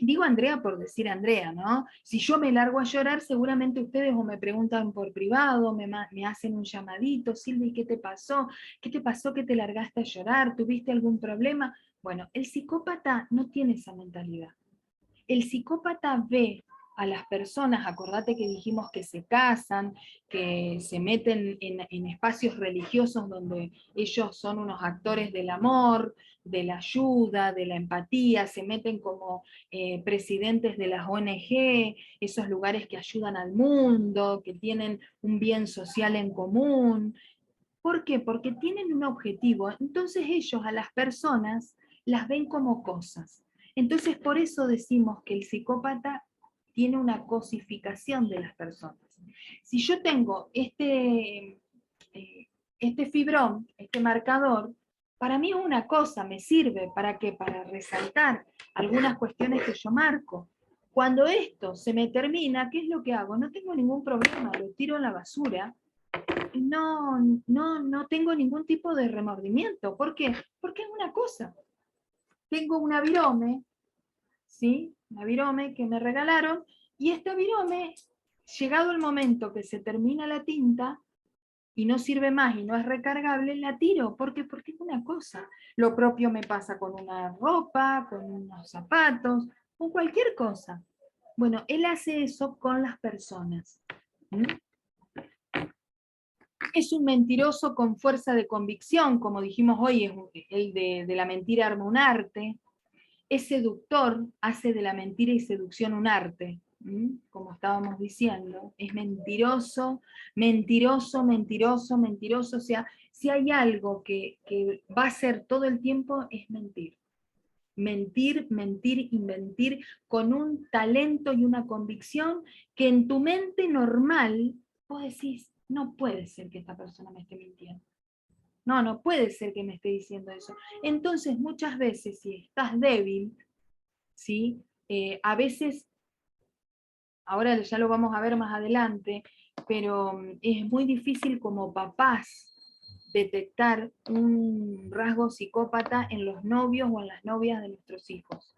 digo Andrea por decir Andrea, ¿no? Si yo me largo a llorar, seguramente ustedes o me preguntan por privado, me hacen un llamadito, Silvi, ¿qué te pasó? ¿Qué te pasó que te largaste a llorar? ¿Tuviste algún problema? Bueno, el psicópata no tiene esa mentalidad. El psicópata ve a las personas, acordate que dijimos que se casan, que se meten en espacios religiosos donde ellos son unos actores del amor, de la ayuda, de la empatía, se meten como presidentes de las ONG, esos lugares que ayudan al mundo, que tienen un bien social en común. ¿Por qué? Porque tienen un objetivo. Entonces ellos a las personas las ven como cosas. Entonces por eso decimos que el psicópata tiene una cosificación de las personas. Si yo tengo este fibrón, este marcador, para mí es una cosa, me sirve para que para resaltar algunas cuestiones que yo marco. Cuando esto se me termina, ¿qué es lo que hago? No tengo ningún problema, lo tiro en la basura. No tengo ningún tipo de remordimiento. ¿Por qué? Porque es una cosa. Tengo una virome, ¿sí? Una virome que me regalaron, y esta virome, llegado el momento que se termina la tinta y no sirve más y no es recargable, la tiro. ¿Por qué? Porque es una cosa. Lo propio me pasa con una ropa, con unos zapatos, con cualquier cosa. Bueno, él hace eso con las personas. ¿Mm? Es un mentiroso con fuerza de convicción, como dijimos hoy, es el de la mentira arma un arte. Es seductor, hace de la mentira y seducción un arte, como estábamos diciendo. Es mentiroso, mentiroso, mentiroso, mentiroso. O sea, si hay algo que va a ser todo el tiempo, es mentir. Mentir, mentir y mentir con un talento y una convicción que en tu mente normal vos decís, no puede ser que esta persona me esté mintiendo. No puede ser que me esté diciendo eso. Entonces, muchas veces, si estás débil, ¿sí? A veces, ahora ya lo vamos a ver más adelante, pero es muy difícil como papás detectar un rasgo psicópata en los novios o en las novias de nuestros hijos.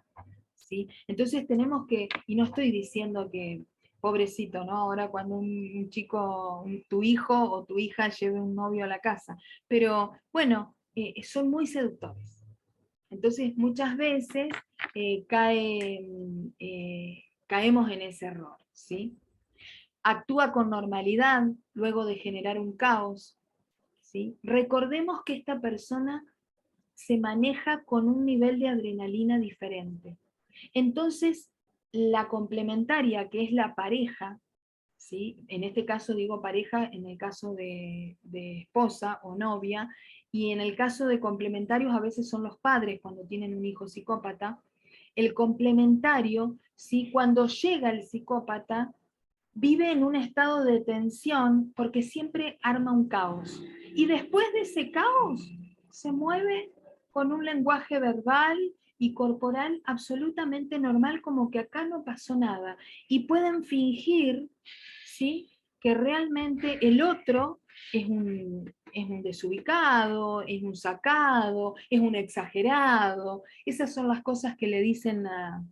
¿Sí? Entonces tenemos que, y no estoy diciendo que, pobrecito, ¿no? Ahora cuando un chico, tu hijo o tu hija lleve un novio a la casa, pero bueno, son muy seductores. Entonces muchas veces caemos en ese error, ¿sí? Actúa con normalidad luego de generar un caos, ¿sí? Recordemos que esta persona se maneja con un nivel de adrenalina diferente. Entonces, la complementaria, que es la pareja, ¿sí? En este caso digo pareja, en el caso de esposa o novia, y en el caso de complementarios a veces son los padres cuando tienen un hijo psicópata. El complementario, ¿sí? Cuando llega el psicópata, vive en un estado de tensión porque siempre arma un caos. Y después de ese caos, se mueve con un lenguaje verbal y corporal absolutamente normal, como que acá no pasó nada. Y pueden fingir, ¿sí?, que realmente el otro es un desubicado, es un sacado, es un exagerado. Esas son las cosas que le dicen a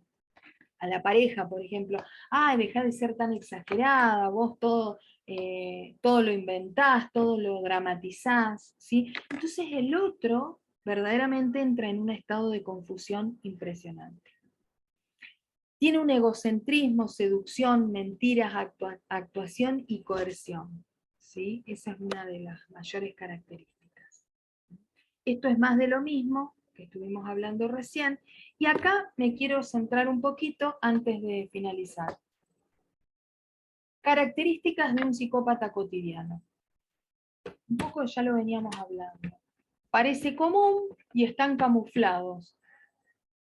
la pareja, por ejemplo. Ay, deja de ser tan exagerada, vos todo lo inventás, todo lo dramatizás, ¿sí? Entonces el otro verdaderamente entra en un estado de confusión impresionante. Tiene un egocentrismo, seducción, mentiras, actuación y coerción. ¿Sí? Esa es una de las mayores características. Esto es más de lo mismo que estuvimos hablando recién, y acá me quiero centrar un poquito antes de finalizar. Características de un psicópata cotidiano. Un poco ya lo veníamos hablando. Parece común y están camuflados.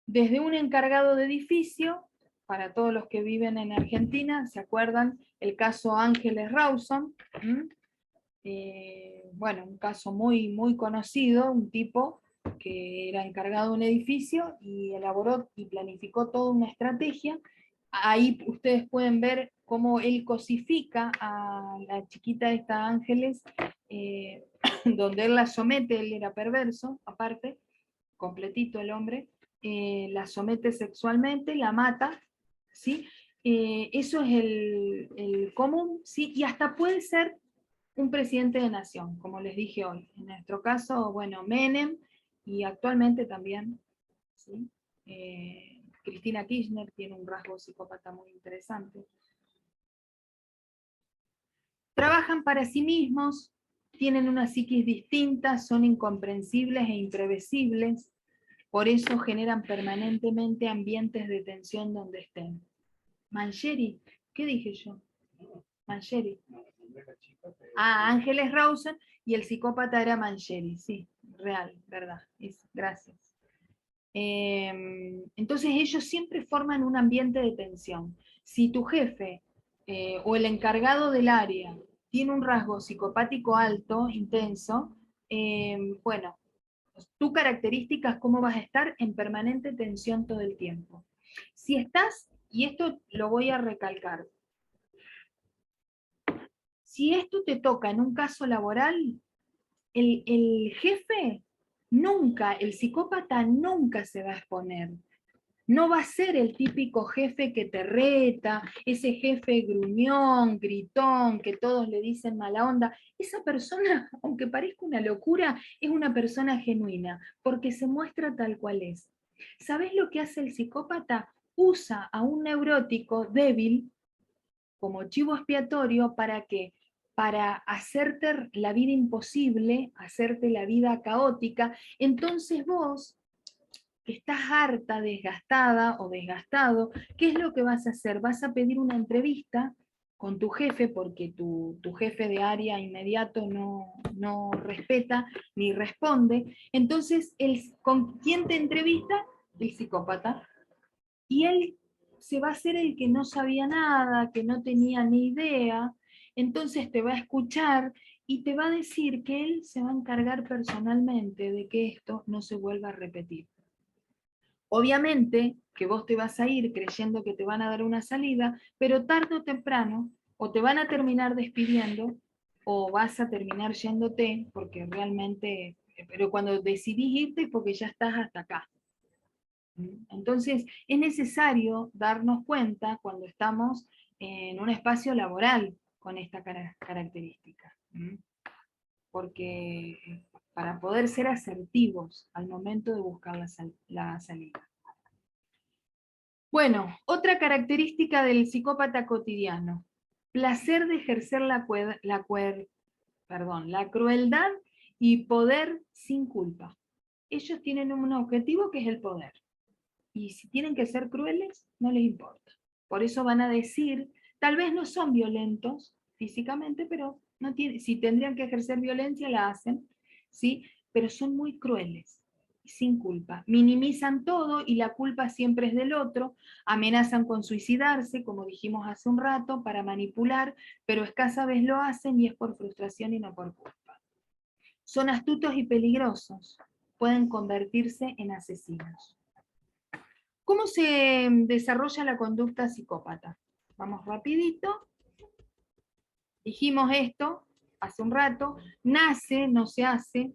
Desde un encargado de edificio, para todos los que viven en Argentina, ¿se acuerdan? El caso Ángeles Rawson. Bueno, un caso muy conocido, un tipo que era encargado de un edificio y elaboró y planificó toda una estrategia. Ahí ustedes pueden ver cómo él cosifica a la chiquita esta Ángeles, donde él la somete, él era perverso, aparte, completito el hombre, la somete sexualmente, la mata, ¿sí? Eso es el común, ¿sí? Y hasta puede ser un presidente de nación, como les dije hoy. En nuestro caso, bueno, Menem, y actualmente también, ¿sí? Cristina Kirchner tiene un rasgo psicópata muy interesante. Trabajan para sí mismos, tienen una psiquis distinta, son incomprensibles e imprevisibles, por eso generan permanentemente ambientes de tensión donde estén. Mancheri, ¿qué dije yo? Mancheri. Ah, Ángeles Rawson, y el psicópata era Mancheri, sí, real, verdad, gracias. Entonces ellos siempre forman un ambiente de tensión. Si tu jefe o el encargado del área tiene un rasgo psicopático alto, intenso, bueno, tu característica es cómo vas a estar en permanente tensión todo el tiempo. Si estás, y esto lo voy a recalcar, si esto te toca en un caso laboral, el jefe nunca, el psicópata nunca se va a exponer. No va a ser el típico jefe que te reta, ese jefe gruñón, gritón, que todos le dicen mala onda. Esa persona, aunque parezca una locura, es una persona genuina, porque se muestra tal cual es. ¿Sabés lo que hace el psicópata? Usa a un neurótico débil como chivo expiatorio. ¿Para qué? Para hacerte la vida imposible, hacerte la vida caótica. Entonces vos, que estás harta, desgastada o desgastado, ¿qué es lo que vas a hacer? Vas a pedir una entrevista con tu jefe, porque tu jefe de área inmediato no respeta ni responde. Entonces, ¿con quién te entrevista? El psicópata. Y él se va a hacer el que no sabía nada, que no tenía ni idea. Entonces te va a escuchar y te va a decir que él se va a encargar personalmente de que esto no se vuelva a repetir. Obviamente que vos te vas a ir creyendo que te van a dar una salida, pero tarde o temprano o te van a terminar despidiendo o vas a terminar yéndote, porque realmente, pero cuando decidís irte es porque ya estás hasta acá. Entonces es necesario darnos cuenta cuando estamos en un espacio laboral con esta característica, porque para poder ser asertivos al momento de buscar la salida. Bueno, otra característica del psicópata cotidiano: placer de ejercer la crueldad y poder sin culpa. Ellos tienen un objetivo que es el poder. Y si tienen que ser crueles, no les importa. Por eso van a decir, tal vez no son violentos físicamente, pero no si tendrían que ejercer violencia, la hacen, ¿sí? Pero son muy crueles, sin culpa. Minimizan todo y la culpa siempre es del otro. Amenazan con suicidarse, como dijimos hace un rato, para manipular, pero escasa vez lo hacen y es por frustración y no por culpa. Son astutos y peligrosos. Pueden convertirse en asesinos. ¿Cómo se desarrolla la conducta psicópata? Vamos rapidito. Dijimos esto hace un rato. Nace, no se hace.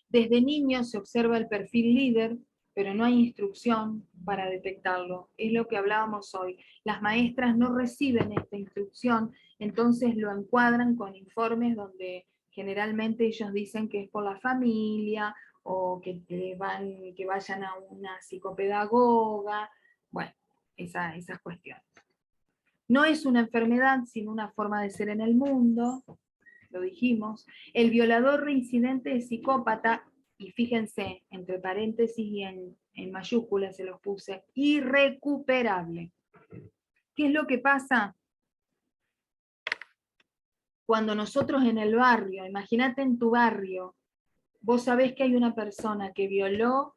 Desde niño se observa el perfil líder, pero no hay instrucción para detectarlo. Es lo que hablábamos hoy. Las maestras no reciben esta instrucción, entonces lo encuadran con informes donde generalmente ellos dicen que es por la familia, o que vayan a una psicopedagoga. Bueno, esas cuestiones. No es una enfermedad, sino una forma de ser en el mundo, lo dijimos. El violador reincidente es psicópata, y fíjense, entre paréntesis y en mayúsculas se los puse, irrecuperable. ¿Qué es lo que pasa? Cuando nosotros en el barrio, imagínate en tu barrio, vos sabés que hay una persona que violó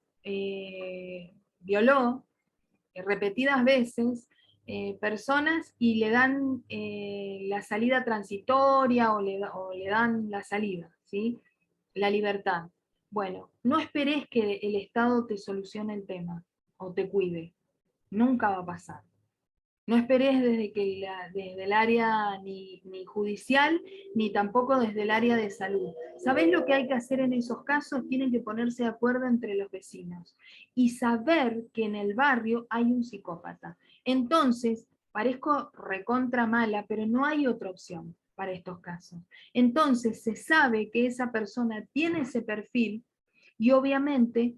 repetidas veces personas y le dan la salida transitoria o le dan la salida, ¿sí? La libertad. Bueno, no esperes que el Estado te solucione el tema o te cuide. Nunca va a pasar. No esperes desde el área ni judicial, ni tampoco desde el área de salud. ¿Sabés lo que hay que hacer en esos casos? Tienen que ponerse de acuerdo entre los vecinos y saber que en el barrio hay un psicópata. Entonces, parezco recontra mala, pero no hay otra opción para estos casos. Entonces, se sabe que esa persona tiene ese perfil y obviamente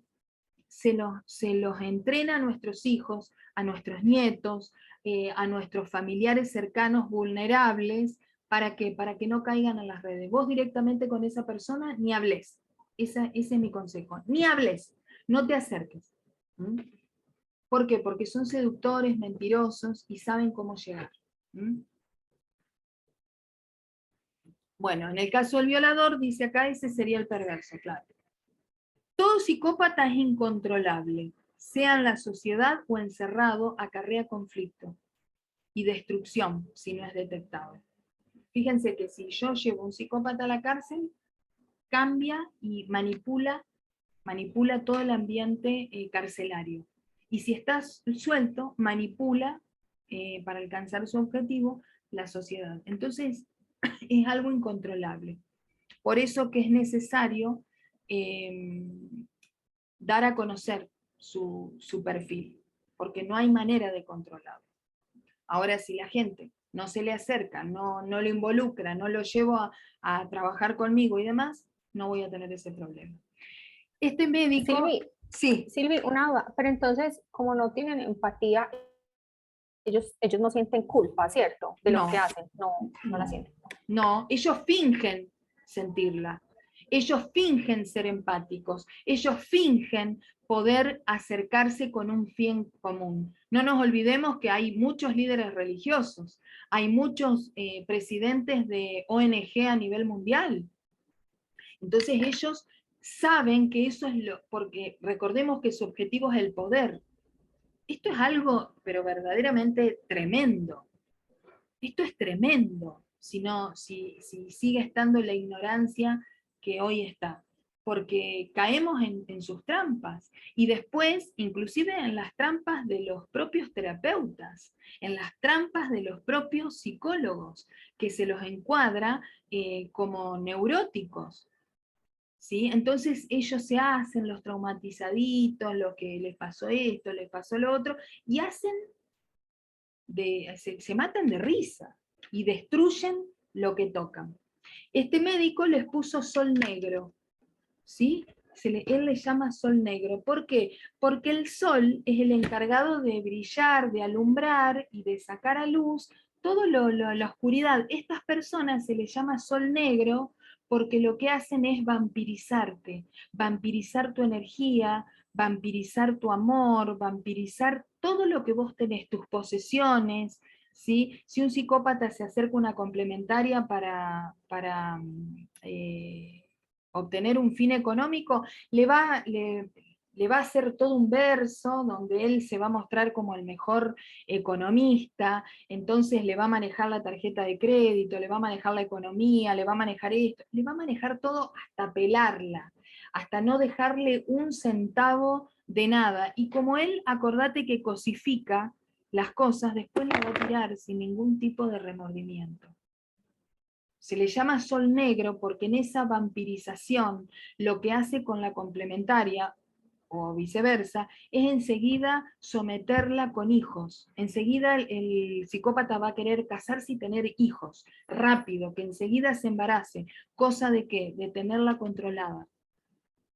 se los entrena a nuestros hijos, a nuestros nietos, a nuestros familiares cercanos vulnerables, ¿para qué? Para que no caigan en las redes. Vos directamente con esa persona ni hables. Ese es mi consejo. Ni hables, no te acerques. ¿Mm? ¿Por qué? Porque son seductores, mentirosos y saben cómo llegar. ¿Mm? Bueno, en el caso del violador, dice acá, ese sería el perverso, claro. Todo psicópata es incontrolable, sea en la sociedad o encerrado, acarrea conflicto y destrucción si no es detectado. Fíjense que si yo llevo un psicópata a la cárcel, cambia y manipula todo el ambiente carcelario. Y si estás suelto, manipula para alcanzar su objetivo la sociedad. Entonces, es algo incontrolable. Por eso que es necesario dar a conocer su perfil, porque no hay manera de controlarlo. Ahora, si la gente no se le acerca, no lo involucra, no lo llevo a trabajar conmigo y demás, no voy a tener ese problema. Este médico, sí, Silvi, una duda, pero entonces, como no tienen empatía, ellos no sienten culpa, ¿cierto? De lo no, que hacen, no la sienten. no, ellos fingen sentirla. Ellos fingen ser empáticos, ellos fingen poder acercarse con un fin común. No nos olvidemos que hay muchos líderes religiosos, hay muchos presidentes de ONG a nivel mundial. Entonces ellos saben que eso es porque recordemos que su objetivo es el poder. Esto es algo, pero verdaderamente tremendo. Esto es tremendo, si sigue estando la ignorancia que hoy está, porque caemos en sus trampas, y después, inclusive en las trampas de los propios terapeutas, en las trampas de los propios psicólogos, que se los encuadra como neuróticos. ¿Sí? Entonces ellos se hacen los traumatizaditos, lo que les pasó esto, les pasó lo otro, y se matan de risa y destruyen lo que tocan. Este médico les puso sol negro, ¿sí? Él le llama sol negro. ¿Por qué? Porque el sol es el encargado de brillar, de alumbrar y de sacar a luz todo la oscuridad. Estas personas se les llama sol negro porque lo que hacen es vampirizarte, vampirizar tu energía, vampirizar tu amor, vampirizar todo lo que vos tenés, tus posesiones, ¿sí? Si un psicópata se acerca a una complementaria para obtener un fin económico, le va a hacer todo un verso donde él se va a mostrar como el mejor economista, entonces le va a manejar la tarjeta de crédito, le va a manejar la economía, le va a manejar esto, le va a manejar todo hasta pelarla, hasta no dejarle un centavo de nada. Y como él, acordate que cosifica las cosas, después las va a tirar sin ningún tipo de remordimiento. Se le llama sol negro porque en esa vampirización lo que hace con la complementaria, o viceversa, es enseguida someterla con hijos. Enseguida el psicópata va a querer casarse y tener hijos, rápido, que enseguida se embarace. ¿Cosa de qué? De tenerla controlada,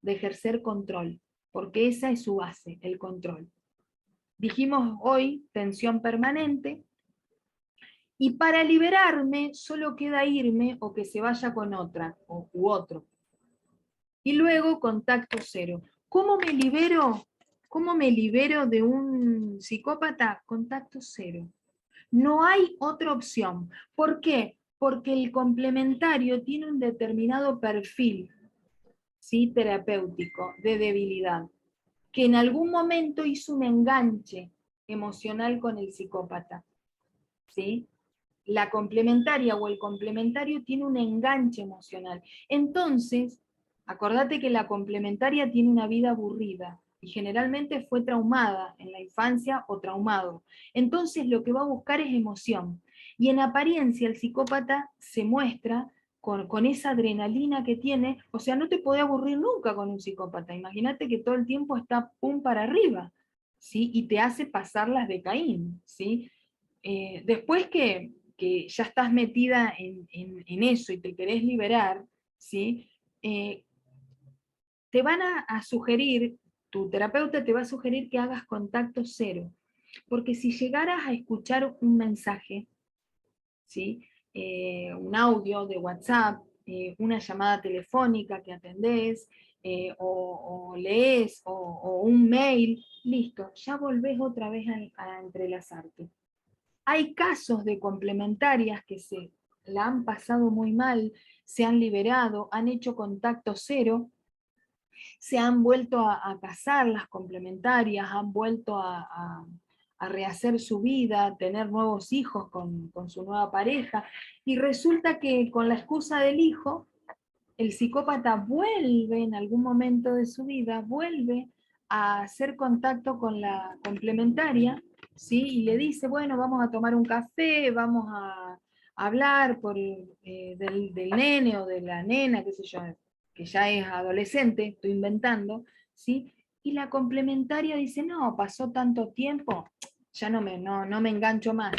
de ejercer control, porque esa es su base, el control. Dijimos hoy tensión permanente, y para liberarme solo queda irme o que se vaya con otra u otro. Y luego contacto cero. ¿Cómo me libero? ¿Cómo me libero de un psicópata? Contacto cero. No hay otra opción. ¿Por qué? Porque el complementario tiene un determinado perfil, ¿sí? Terapéutico de debilidad, que en algún momento hizo un enganche emocional con el psicópata, ¿sí? La complementaria o el complementario tiene un enganche emocional. Entonces, acordate que la complementaria tiene una vida aburrida y generalmente fue traumada en la infancia o traumado. Entonces lo que va a buscar es emoción. Y en apariencia el psicópata se muestra con esa adrenalina que tiene, o sea, no te podés aburrir nunca con un psicópata. Imagínate que todo el tiempo está pum para arriba, ¿sí? Y te hace pasar las de Caín, ¿sí? Después que ya estás metida en eso y te querés liberar, ¿sí? Eh, te van a sugerir, tu terapeuta te va a sugerir que hagas contacto cero, porque si llegaras a escuchar un mensaje, ¿sí? Un audio de WhatsApp, una llamada telefónica que atendés, o lees, o un mail, listo, ya volvés otra vez a entrelazarte. Hay casos de complementarias que se la han pasado muy mal, se han liberado, han hecho contacto cero, se han vuelto a casar las complementarias, han vuelto a rehacer su vida, a tener nuevos hijos con su nueva pareja, y resulta que con la excusa del hijo, el psicópata vuelve en algún momento de su vida, vuelve a hacer contacto con la complementaria, ¿sí? Y le dice, bueno, vamos a tomar un café, vamos a hablar del nene o de la nena, qué sé yo, que ya es adolescente, estoy inventando, ¿sí? Y la complementaria dice, no, pasó tanto tiempo, ya no me engancho más.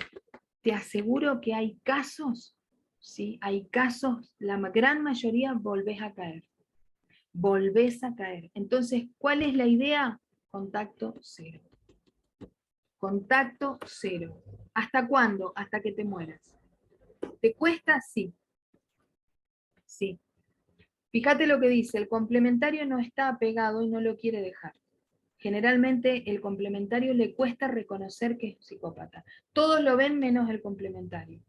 Te aseguro que hay casos, ¿sí? Hay casos, la gran mayoría volvés a caer. Volvés a caer. Entonces, ¿cuál es la idea? Contacto cero. Contacto cero. ¿Hasta cuándo? Hasta que te mueras. ¿Te cuesta? Sí. Sí. Fíjate lo que dice, el complementario no está apegado y no lo quiere dejar. Generalmente el complementario le cuesta reconocer que es psicópata. Todos lo ven menos el complementario.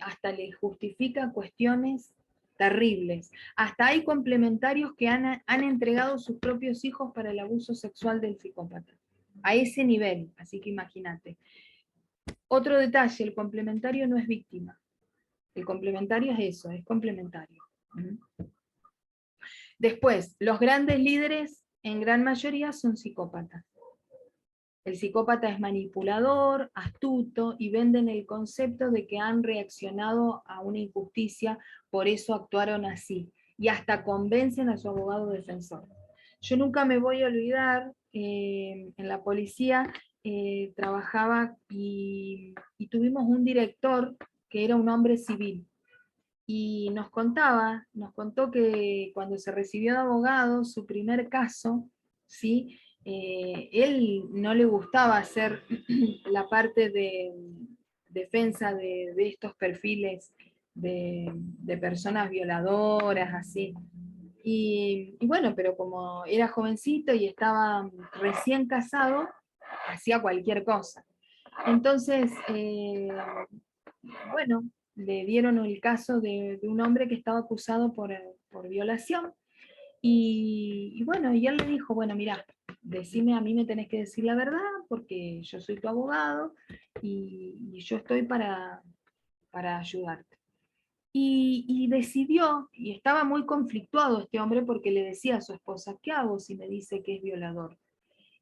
Hasta le justifica cuestiones terribles. Hasta hay complementarios que han entregado sus propios hijos para el abuso sexual del psicópata. A ese nivel, así que imagínate. Otro detalle, el complementario no es víctima. El complementario es eso, es complementario. Después, los grandes líderes en gran mayoría son psicópatas. El psicópata es manipulador, astuto, y venden el concepto de que han reaccionado a una injusticia, por eso actuaron así, y hasta convencen a su abogado defensor. Yo nunca me voy a olvidar, en la policía trabajaba y tuvimos un director que era un hombre civil, y nos contó que cuando se recibió de abogado, su primer caso, ¿sí? Él no le gustaba hacer la parte de defensa de estos perfiles de personas violadoras, así. Y bueno, pero como era jovencito y estaba recién casado, hacía cualquier cosa. Entonces, bueno, le dieron el caso de un hombre que estaba acusado por violación. Y bueno, y él le dijo, bueno, mira, decime, a mí me tenés que decir la verdad porque yo soy tu abogado y yo estoy para ayudarte. Y decidió, y estaba muy conflictuado este hombre porque le decía a su esposa, ¿qué hago si me dice que es violador?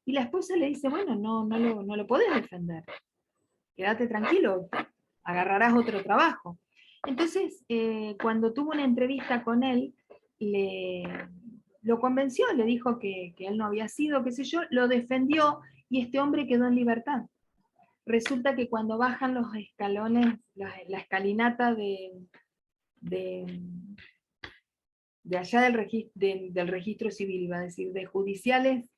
Y la esposa le dice, bueno, no lo podés defender, quédate tranquilo, agarrarás otro trabajo. Entonces, cuando tuvo una entrevista con él, lo convenció, le dijo que él no había sido, qué sé yo, lo defendió y este hombre quedó en libertad. Resulta que cuando bajan los escalones, la escalinata de, de allá del registro civil, iba a decir, de judiciales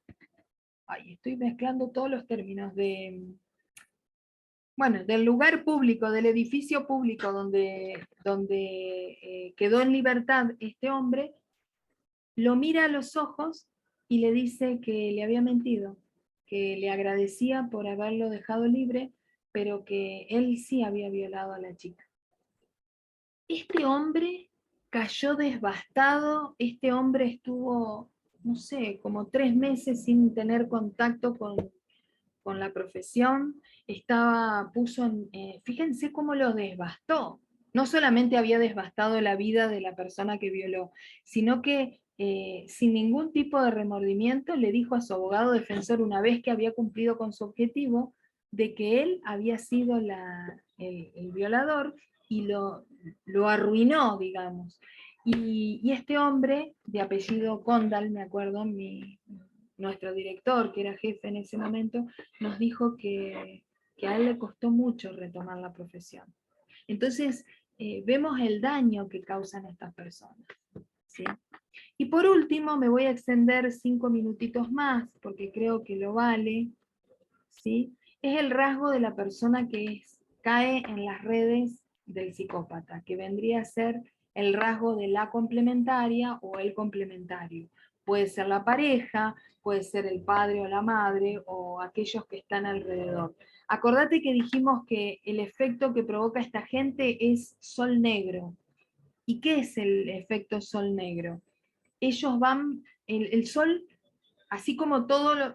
ay, estoy mezclando todos los términos bueno, del lugar público, del edificio público donde quedó en libertad este hombre, lo mira a los ojos y le dice que le había mentido, que le agradecía por haberlo dejado libre, pero que él sí había violado a la chica. Este hombre cayó devastado, este hombre estuvo, no sé, como 3 meses sin tener contacto con la profesión, fíjense cómo lo devastó. No solamente había devastado la vida de la persona que violó, sino que sin ningún tipo de remordimiento le dijo a su abogado defensor, una vez que había cumplido con su objetivo, de que él había sido el violador y lo arruinó, digamos. Y este hombre, de apellido Condal, me acuerdo, nuestro director, que era jefe en ese momento, nos dijo que a él le costó mucho retomar la profesión. Entonces, vemos el daño que causan estas personas, ¿sí? Y por último, me voy a extender 5 minutitos más, porque creo que lo vale, ¿sí? Es el rasgo de la persona que cae en las redes del psicópata, que vendría a ser el rasgo de la complementaria o el complementario. Puede ser la pareja, puede ser el padre o la madre, o aquellos que están alrededor. Acordate que dijimos que el efecto que provoca esta gente es sol negro. ¿Y qué es el efecto sol negro? Ellos van, el sol, así como todos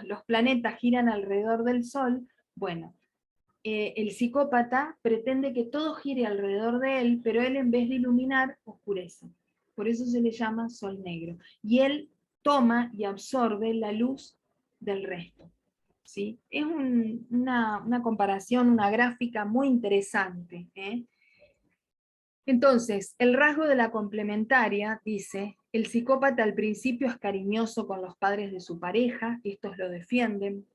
los planetas giran alrededor del sol, bueno, el psicópata pretende que todo gire alrededor de él, pero él en vez de iluminar, oscurece. Por eso se le llama sol negro. Y él toma y absorbe la luz del resto. ¿Sí? Es una comparación, una gráfica muy interesante. Entonces, el rasgo de la complementaria dice, el psicópata al principio es cariñoso con los padres de su pareja, estos lo defienden.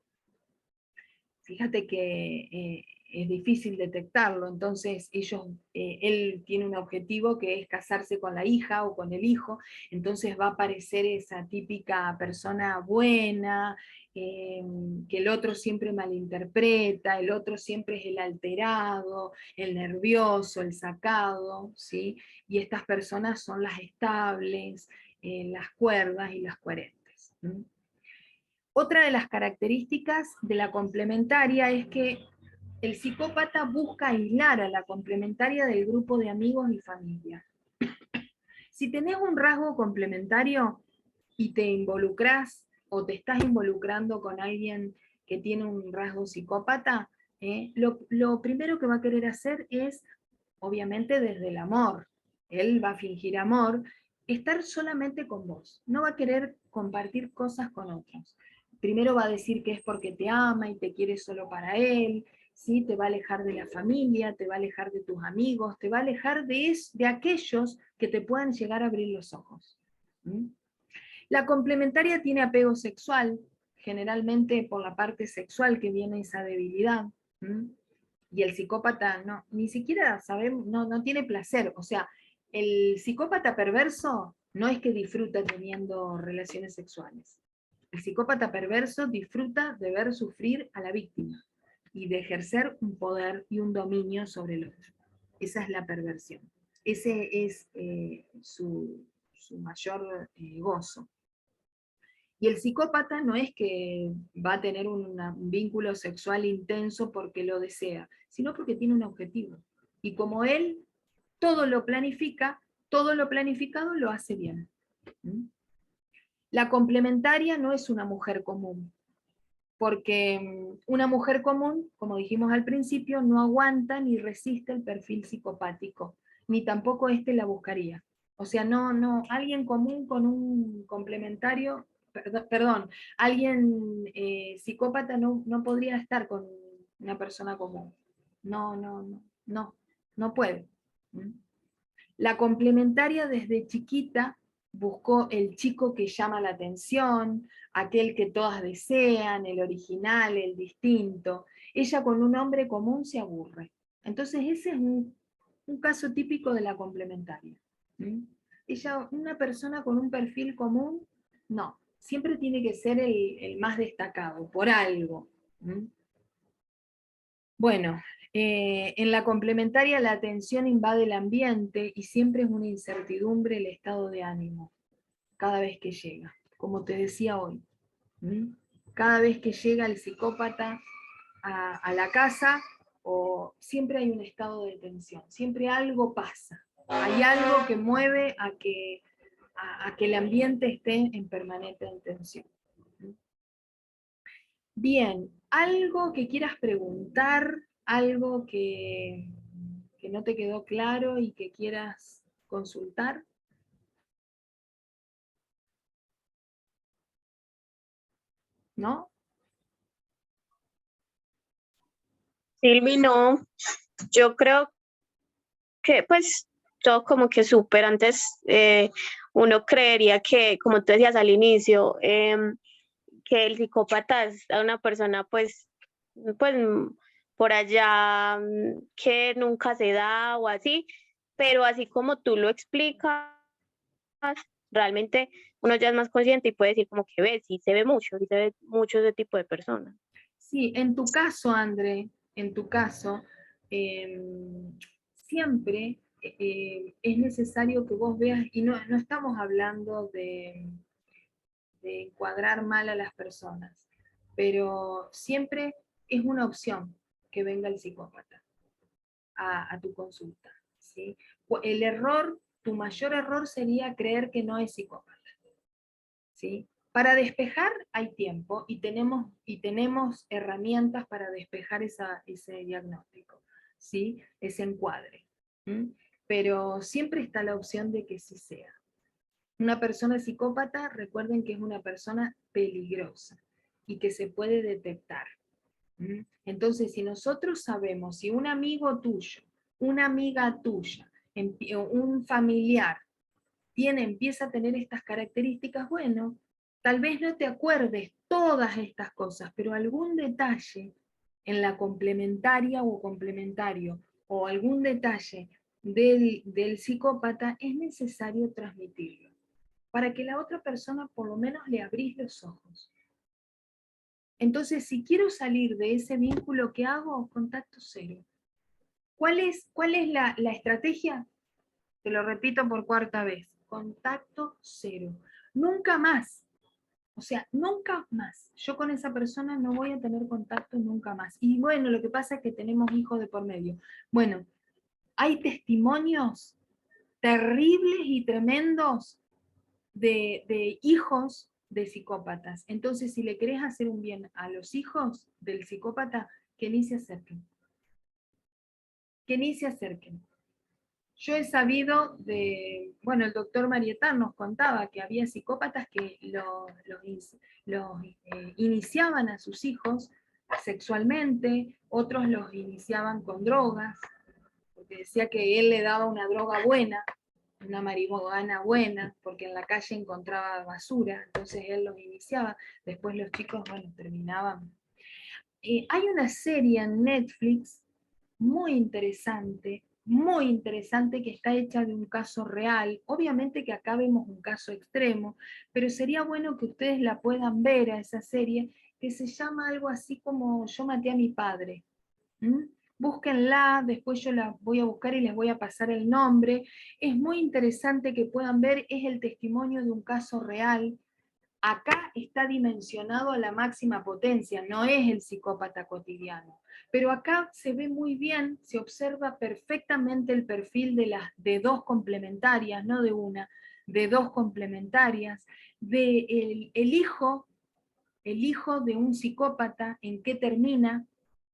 Fíjate que es difícil detectarlo, entonces él tiene un objetivo que es casarse con la hija o con el hijo, entonces va a aparecer esa típica persona buena, que el otro siempre malinterpreta, el otro siempre es el alterado, el nervioso, el sacado, ¿sí? Y estas personas son las estables, las cuerdas y las coherentes. ¿Sí? Otra de las características de la complementaria es que el psicópata busca aislar a la complementaria del grupo de amigos y familia. Si tenés un rasgo complementario y te involucrás o te estás involucrando con alguien que tiene un rasgo psicópata, lo primero que va a querer hacer es, obviamente desde el amor, él va a fingir amor, estar solamente con vos, no va a querer compartir cosas con otros. Primero va a decir que es porque te ama y te quiere solo para él, ¿sí? Te va a alejar de la familia, te va a alejar de tus amigos, te va a alejar de aquellos que te puedan llegar a abrir los ojos. ¿Mm? La complementaria tiene apego sexual, generalmente por la parte sexual que viene esa debilidad. ¿Mm? Y el psicópata no, ni siquiera sabemos, no tiene placer. O sea, el psicópata perverso no es que disfruta teniendo relaciones sexuales. El psicópata perverso disfruta de ver sufrir a la víctima y de ejercer un poder y un dominio sobre el otro. Esa es la perversión. Ese es su mayor gozo. Y el psicópata no es que va a tener un vínculo sexual intenso porque lo desea, sino porque tiene un objetivo. Y como él todo lo planifica, todo lo planificado lo hace bien. ¿Mm? La complementaria no es una mujer común, porque una mujer común, como dijimos al principio, no aguanta ni resiste el perfil psicopático, ni tampoco este la buscaría. O sea, alguien común con un complementario, perdón, alguien psicópata no podría estar con una persona común. No puede. ¿Mm? La complementaria desde chiquita buscó el chico que llama la atención, aquel que todas desean, el original, el distinto. Ella con un hombre común se aburre. Entonces ese es un caso típico de la complementaria. ¿Mm? Ella, una persona con un perfil común, no, siempre tiene que ser el más destacado, por algo. Bueno, en la complementaria la atención invade el ambiente y siempre es una incertidumbre el estado de ánimo, cada vez que llega, como te decía hoy. Cada vez que llega el psicópata a la casa, o siempre hay un estado de tensión, siempre algo pasa, hay algo que mueve a que el ambiente esté en permanente tensión. Bien, algo que quieras preguntar, algo que no te quedó claro y que quieras consultar. ¿No? Silvi, no, yo creo que pues todo como que súper antes uno creería que, como tú decías al inicio, que el psicópata es una persona pues por allá que nunca se da o así, pero así como tú lo explicas, realmente uno ya es más consciente y puede decir como que ve, sí se ve mucho ese tipo de personas. Sí, en tu caso, André, en tu caso, siempre es necesario que vos veas, y no estamos hablando de encuadrar mal a las personas, pero siempre es una opción que venga el psicópata a tu consulta, ¿sí? El error, tu mayor error sería creer que no es psicópata, ¿sí? Para despejar hay tiempo y tenemos herramientas para despejar ese diagnóstico, ¿sí? Ese encuadre. Pero siempre está la opción de que sí sea. Una persona psicópata, recuerden que es una persona peligrosa y que se puede detectar. Entonces, si nosotros sabemos, si un amigo tuyo, una amiga tuya, un familiar, empieza a tener estas características, bueno, tal vez no te acuerdes todas estas cosas, pero algún detalle en la complementaria o complementario, o algún detalle del psicópata es necesario transmitirlo, para que la otra persona por lo menos le abrís los ojos. Entonces, si quiero salir de ese vínculo, ¿qué hago? Contacto cero. ¿Cuál es la estrategia? Te lo repito por cuarta vez. Contacto cero. Nunca más. O sea, nunca más. Yo con esa persona no voy a tener contacto nunca más. Y bueno, lo que pasa es que tenemos hijos de por medio. Bueno, hay testimonios terribles y tremendos de hijos de psicópatas. Entonces, si le querés hacer un bien a los hijos del psicópata, que ni se acerquen. Que ni se acerquen. Yo he sabido bueno, el doctor Marietán nos contaba que había psicópatas que los iniciaban a sus hijos sexualmente, otros los iniciaban con drogas, porque decía que él le daba una droga buena, una marihuana buena, porque en la calle encontraba basura, entonces él los iniciaba, después los chicos, bueno, terminaban. Hay una serie en Netflix muy interesante, que está hecha de un caso real. Obviamente que acá vemos un caso extremo, pero sería bueno que ustedes la puedan ver a esa serie, que se llama algo así como Yo maté a mi padre. Búsquenla, después yo la voy a buscar y les voy a pasar el nombre. Es muy interesante que puedan ver, es el testimonio de un caso real. Acá está dimensionado a la máxima potencia, no es el psicópata cotidiano. Pero acá se ve muy bien, se observa perfectamente el perfil de dos complementarias, no de una, de dos complementarias, de el hijo de un psicópata, en qué termina,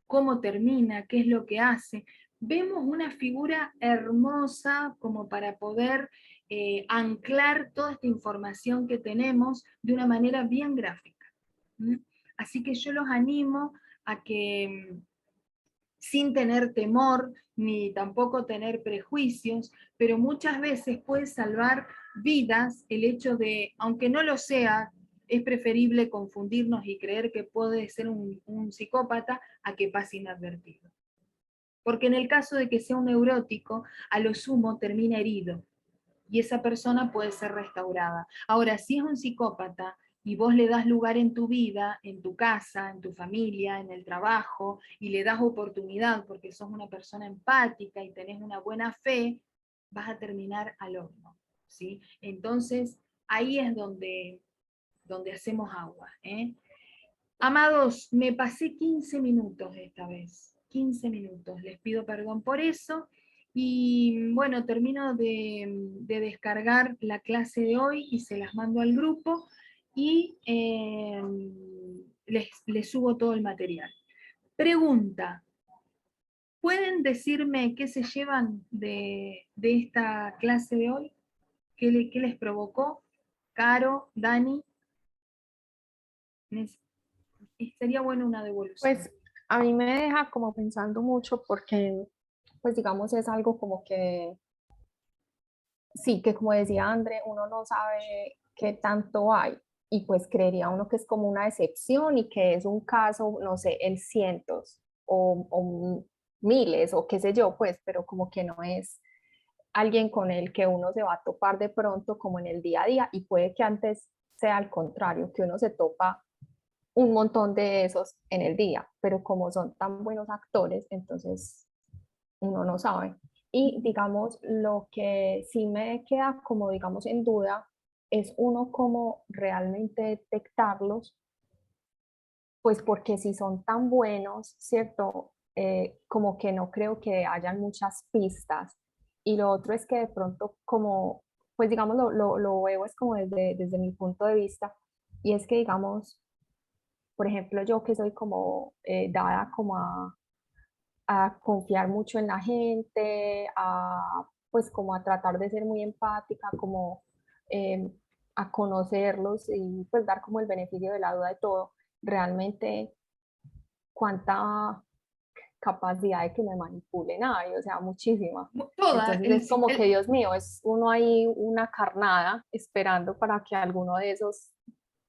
cómo termina, qué es lo que hace. Vemos una figura hermosa como para poder anclar toda esta información que tenemos de una manera bien gráfica. Así que yo los animo a que, sin tener temor, ni tampoco tener prejuicios, pero muchas veces puede salvar vidas el hecho de, aunque no lo sea, es preferible confundirnos y creer que puede ser un psicópata a que pase inadvertido. Porque en el caso de que sea un neurótico, a lo sumo termina herido y esa persona puede ser restaurada. Ahora, si es un psicópata, y vos le das lugar en tu vida, en tu casa, en tu familia, en el trabajo, y le das oportunidad porque sos una persona empática y tenés una buena fe, vas a terminar al horno, ¿sí? Entonces, ahí es donde hacemos agua, ¿eh? Amados, me pasé 15 minutos esta vez, 15 minutos, les pido perdón por eso, y bueno, termino de descargar la clase de hoy y se las mando al grupo, y les subo todo el material. Pregunta, ¿pueden decirme qué se llevan de esta clase de hoy? ¿Qué les provocó? Caro, Dani, sería bueno una devolución. Pues a mí me deja como pensando mucho porque, pues digamos, es algo como que, sí, que como decía André, uno no sabe qué tanto hay y pues creería uno que es como una excepción y que es un caso, no sé, en cientos o miles o qué sé yo, pues, pero como que no es alguien con el que uno se va a topar de pronto como en el día a día y puede que antes sea al contrario, que uno se topa un montón de esos en el día, pero como son tan buenos actores, entonces uno no sabe. Y digamos, lo que sí me queda como, digamos, en duda es uno cómo realmente detectarlos, pues porque si son tan buenos, ¿cierto? Como que no creo que hayan muchas pistas. Y lo otro es que de pronto como, pues digamos, lo veo es como desde mi punto de vista, y es que digamos, por ejemplo, yo que soy como dada como a confiar mucho en la gente, a pues como a tratar de ser muy empática, como eh, a conocerlos y pues dar como el beneficio de la duda de todo, realmente cuánta capacidad de que me manipulen hay, o sea, muchísima. Toda, Entonces es como que, Dios mío, es uno ahí una carnada esperando para que alguno de esos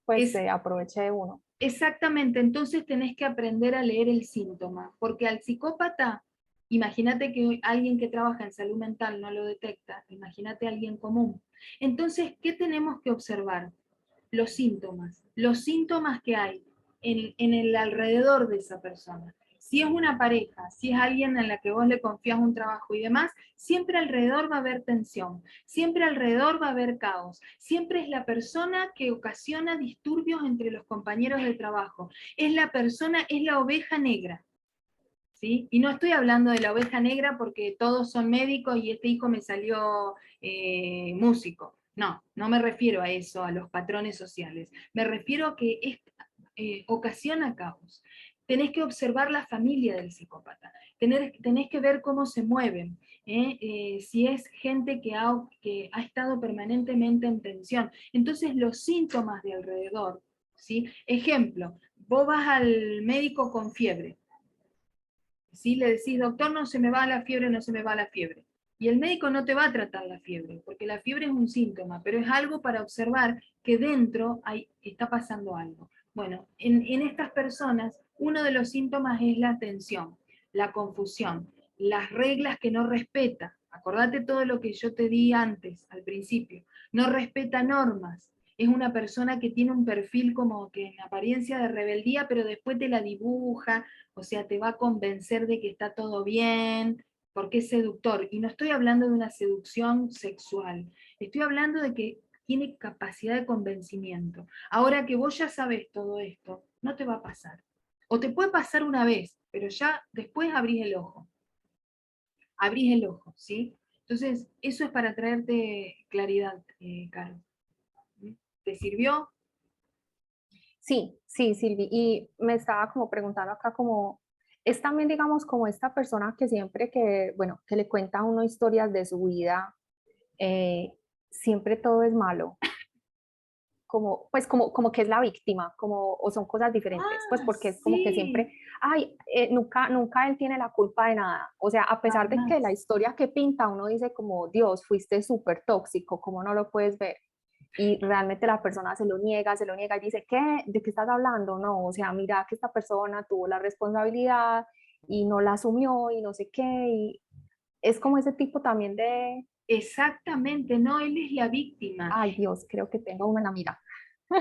pues es se aproveche de uno. exactamente, entonces tenés que aprender a leer el síntoma, porque al psicópata, imagínate que alguien que trabaja en salud mental no lo detecta, imagínate a alguien común. Entonces, ¿qué tenemos que observar? Los síntomas que hay en el alrededor de esa persona. Si es una pareja, si es alguien en la que vos le confías un trabajo y demás, siempre alrededor va a haber tensión, siempre alrededor va a haber caos, siempre es la persona que ocasiona disturbios entre los compañeros de trabajo, es la persona, es la oveja negra. ¿Sí? Y no estoy hablando de la oveja negra porque todos son médicos y este hijo me salió músico. No, no me refiero a eso, a los patrones sociales. Me refiero a que ocasiona caos. Tenés que observar la familia del psicópata. Tenés que ver cómo se mueven. Si es gente que ha estado permanentemente en tensión. Entonces los síntomas de alrededor. ¿Sí? Ejemplo, vos vas al médico con fiebre. ¿Sí? Le decís, doctor, no se me va la fiebre, no se me va la fiebre. Y el médico no te va a tratar la fiebre, porque la fiebre es un síntoma, pero es algo para observar que dentro está pasando algo. Bueno, en estas personas, uno de los síntomas es la tensión, la confusión, las reglas que no respeta. Acordate todo lo que yo te di antes, al principio. No respeta normas. Es una persona que tiene un perfil como que en apariencia de rebeldía, pero después te la dibuja, o sea, te va a convencer de que está todo bien, porque es seductor. Y no estoy hablando de una seducción sexual, estoy hablando de que tiene capacidad de convencimiento. Ahora que vos ya sabés todo esto, no te va a pasar. O te puede pasar una vez, pero ya después abrís el ojo, ¿sí? Entonces, eso es para traerte claridad, Caro. ¿Te sirvió? Sí, sí, Silvi, y me estaba como preguntando acá como, es también digamos como esta persona que siempre que, bueno, que le cuenta a uno historias de su vida, eh, siempre todo es malo, como, pues como que es la víctima, como, o son cosas diferentes, pues Ah, porque es como que sí. siempre, ay, nunca él tiene la culpa de nada, o sea, a pesar de que la Jamás. historia que pinta uno dice como, Dios, fuiste súper tóxico, ¿cómo no lo puedes ver? Y realmente la persona se lo niega y dice, ¿qué? ¿De qué estás hablando? No, o sea, mira que esta persona tuvo la responsabilidad y no la asumió y no sé qué, y es como ese tipo también de, Exactamente, no, él es la víctima. ay Dios, creo que tengo una mira.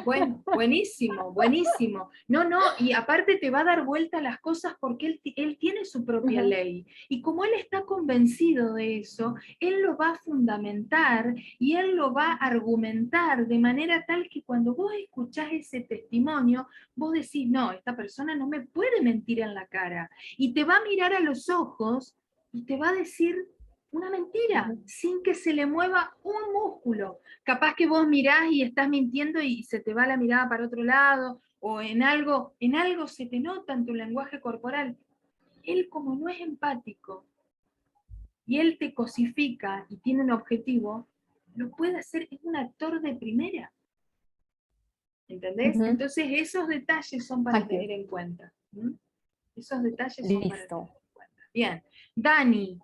Bueno, buenísimo, buenísimo. No, no, y aparte te va a dar vuelta a las cosas porque él tiene su propia Ujú. ley. Y como él está convencido de eso, él lo va a fundamentar y él lo va a argumentar de manera tal que cuando vos escuchás ese testimonio, vos decís, no, esta persona no me puede mentir en la cara. Y te va a mirar a los ojos y te va a decir una mentira Ujú. sin que se le mueva un músculo. Capaz que vos mirás y estás mintiendo y se te va la mirada para otro lado, o en algo se te nota en tu lenguaje corporal. Él, como no es empático y él te cosifica y tiene un objetivo, lo puede hacer, es un actor de primera. ¿Entendés? Ujú. Entonces esos detalles son para Ay, Dios. tener en cuenta. ¿Mm? Esos detalles son para tener Listo. en cuenta. Bien. Dani,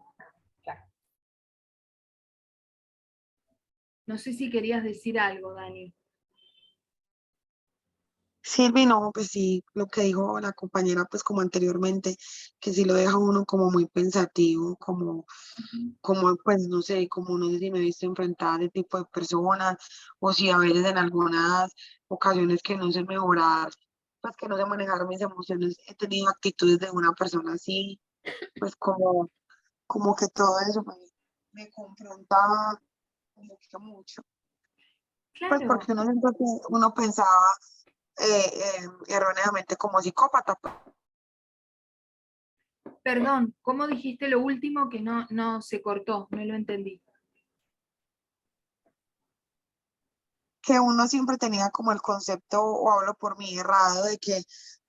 Claro. no sé si querías decir algo, Dani. Silvi, no, pues sí, lo que dijo la compañera, pues como anteriormente, que sí lo deja uno como muy pensativo, como pues no sé, como no sé si me he visto enfrentada a ese tipo de personas, o si a veces en algunas ocasiones que no sé mejorar, pues que no sé manejar mis emociones, he tenido actitudes de una persona así, pues como que todo eso me confronta como que mucho, pues Claro, porque uno siempre uno pensaba erróneamente como psicópata, pues, perdón, ¿cómo dijiste lo último que no se cortó? No lo entendí. que uno siempre tenía como el concepto, o hablo por mí, errado, de que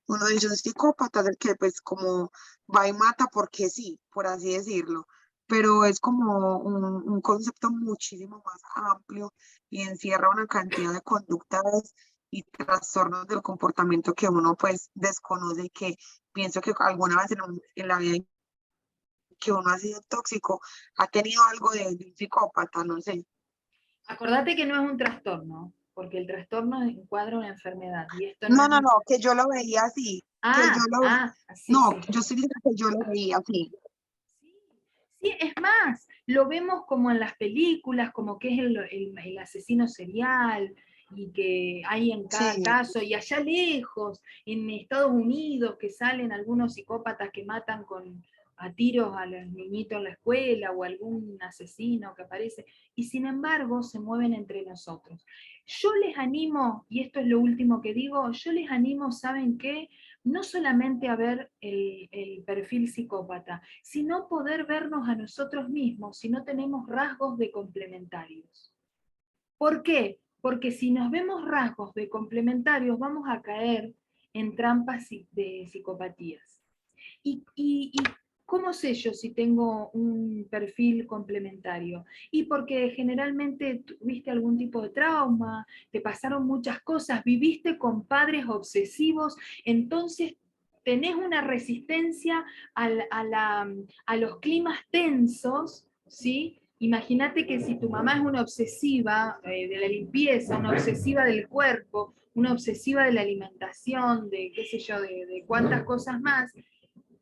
uno dice un psicópata, del que pues como va y mata porque sí, por así decirlo, pero es como un concepto muchísimo más amplio y encierra una cantidad de conductas y trastornos del comportamiento que uno pues desconoce y que pienso que alguna vez en la vida que uno ha sido tóxico, ha tenido algo de un psicópata, no sé. Acordate que no es un trastorno, porque el trastorno encuadra una enfermedad y esto no No, es no, un... no, que yo lo veía así, que yo Sí, no, sí. yo estoy diciendo que yo lo veía así. Sí, sí, es más, lo vemos como en las películas, como que es el asesino serial y que hay en cada Sí, caso, y allá lejos, en Estados Unidos, que salen algunos psicópatas que matan a tiros a los niñitos en la escuela o algún asesino que aparece, y sin embargo se mueven entre nosotros. Yo les animo, y esto es lo último que digo, yo les animo, ¿saben qué? No solamente a ver el perfil psicópata, sino poder vernos a nosotros mismos si no tenemos rasgos de complementarios. ¿Por qué? Porque si nos vemos rasgos de complementarios vamos a caer en trampas de psicopatías. ¿Y cómo sé yo si tengo un perfil complementario? Y porque generalmente tuviste algún tipo de trauma, te pasaron muchas cosas, viviste con padres obsesivos, entonces tenés una resistencia a los climas tensos, ¿sí? Imagínate que si tu mamá es una obsesiva de la limpieza, una obsesiva del cuerpo, una obsesiva de la alimentación, de qué sé yo, de cuántas cosas más,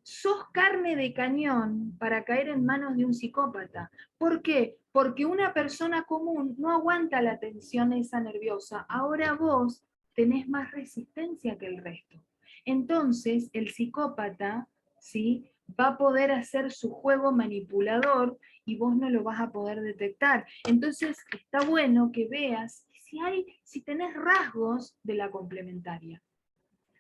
sos carne de cañón para caer en manos de un psicópata. ¿Por qué? Porque una persona común no aguanta la tensión esa nerviosa. Ahora vos tenés más resistencia que el resto. Entonces, el psicópata, ¿sí? Va a poder hacer su juego manipulador y vos no lo vas a poder detectar. Entonces, está bueno que veas si tenés rasgos de la complementaria.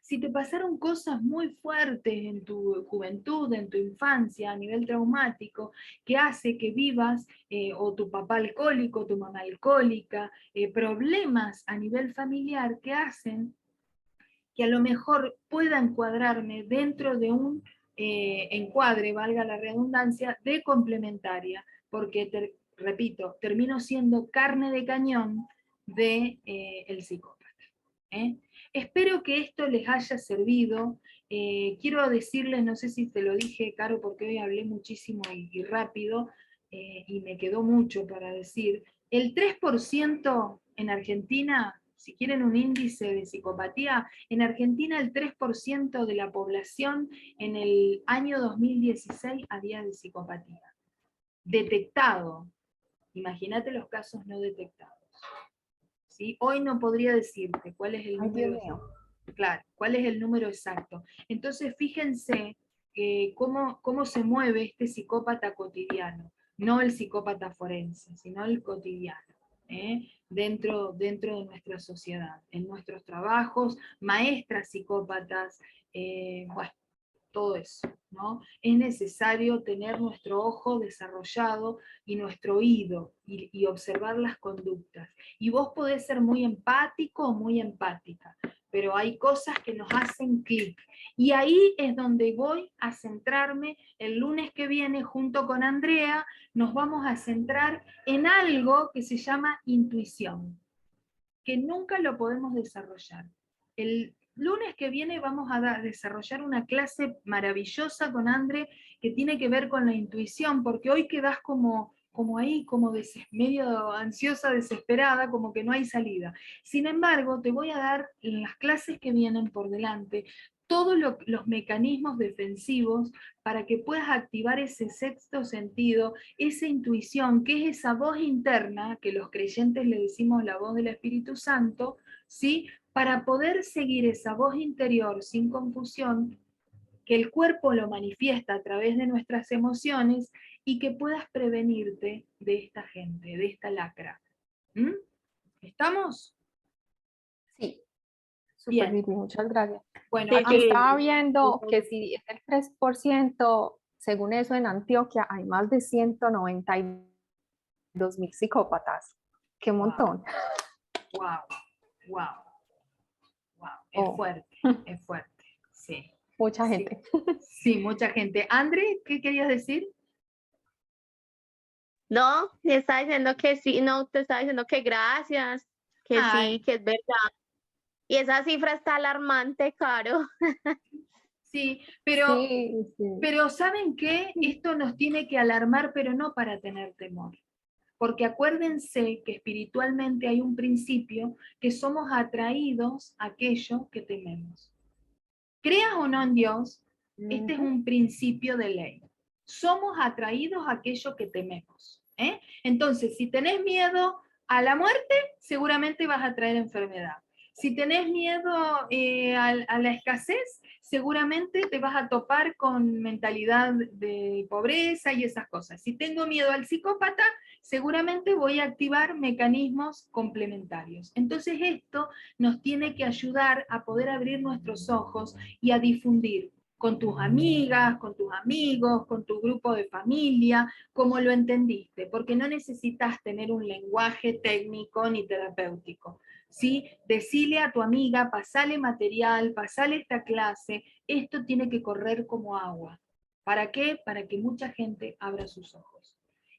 Si te pasaron cosas muy fuertes en tu juventud, en tu infancia, a nivel traumático, que hace que vivas, o tu papá alcohólico, tu mamá alcohólica, problemas a nivel familiar que hacen que a lo mejor pueda encuadrarme dentro de un encuadre, valga la redundancia, de complementaria, porque, repito, termino siendo carne de cañón de el psicópata. ¿eh? Espero que esto les haya servido. Quiero decirles, no sé si te lo dije, Caro, porque hoy hablé muchísimo y rápido, y me quedó mucho para decir. El 3% en Argentina, si quieren un índice de psicopatía, en Argentina el 3% de la población en el año 2016 había de psicopatía. Detectado. Imagínate los casos no detectados. ¿sí? Hoy no podría decirte cuál es el Ay, Dios número. mío. Claro, ¿cuál es el número exacto? Entonces, fíjense cómo se mueve este psicópata cotidiano, no el psicópata forense, sino el cotidiano, dentro de nuestra sociedad, en nuestros trabajos, maestras psicópatas, bueno, todo eso, ¿no? Es necesario tener nuestro ojo desarrollado y nuestro oído y observar las conductas. Y vos podés ser muy empático o muy empática, pero hay cosas que nos hacen clic. Y ahí es donde voy a centrarme el lunes que viene junto con Andrea, nos vamos a centrar en algo que se llama intuición, que nunca lo podemos desarrollar. El lunes que viene vamos a desarrollar una clase maravillosa con André que tiene que ver con la intuición, porque hoy quedás como ahí, como medio ansiosa, desesperada, como que no hay salida. Sin embargo, te voy a dar en las clases que vienen por delante todos los mecanismos defensivos para que puedas activar ese sexto sentido, esa intuición, que es esa voz interna, que los creyentes le decimos la voz del Espíritu Santo, ¿sí? Para poder seguir esa voz interior sin confusión, que el cuerpo lo manifiesta a través de nuestras emociones y que puedas prevenirte de esta gente, de esta lacra. ¿Mm? ¿Estamos? Sí, súper Bien. bien, muchas gracias. Bueno, Sí, Aquí aquí estaba sí. viendo que si es el 3%, según eso en Antioquia hay más de 192.000 psicópatas. ¡Qué montón! wow, wow, wow. Oh, Es fuerte, sí. mucha Sí, gente. sí, mucha gente. André, ¿qué querías decir? No, te está diciendo que sí, no, te está diciendo que gracias, que Ay, sí, que es verdad. Y esa cifra está alarmante, Caro. sí, Sí, sí. pero ¿saben qué? Esto nos tiene que alarmar, pero no para tener temor. Porque acuérdense que espiritualmente hay un principio que somos atraídos a aquello que tememos. Creas o no en Dios, este es Ujú. un principio de ley. Somos atraídos a aquello que tememos. Entonces, si tenés miedo a la muerte, seguramente vas a traer enfermedad. Si tenés miedo a la escasez, seguramente te vas a topar con mentalidad de pobreza y esas cosas. Si tengo miedo al psicópata, seguramente voy a activar mecanismos complementarios. Entonces esto nos tiene que ayudar a poder abrir nuestros ojos y a difundir con tus amigas, con tus amigos, con tu grupo de familia, como lo entendiste, porque no necesitas tener un lenguaje técnico ni terapéutico. ¿Sí? Decile a tu amiga, pasale material, pasale esta clase, esto tiene que correr como agua. ¿Para qué? Para que mucha gente abra sus ojos.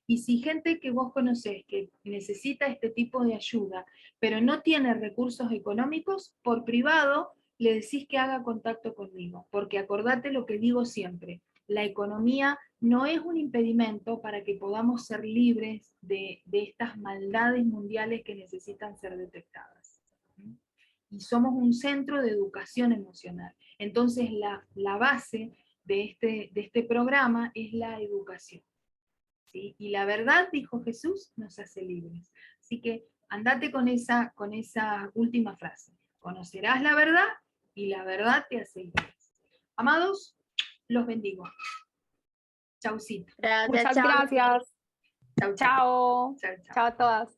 Y si gente que vos conocés que necesita este tipo de ayuda, pero no tiene recursos económicos, por privado le decís que haga contacto conmigo, porque acordate lo que digo siempre, la economía no es un impedimento para que podamos ser libres de estas maldades mundiales que necesitan ser detectadas. Y somos un centro de educación emocional. Entonces la base de este programa es la educación. ¿Sí? Y la verdad, dijo Jesús, nos hace libres. Así que andate con esa última frase. Conocerás la verdad y la verdad te hace libres. Amados, los bendigo. Chaucito. Gracias, Muchas chao. gracias. Chau, chau. Chao. Chau, chau. Chao a todas.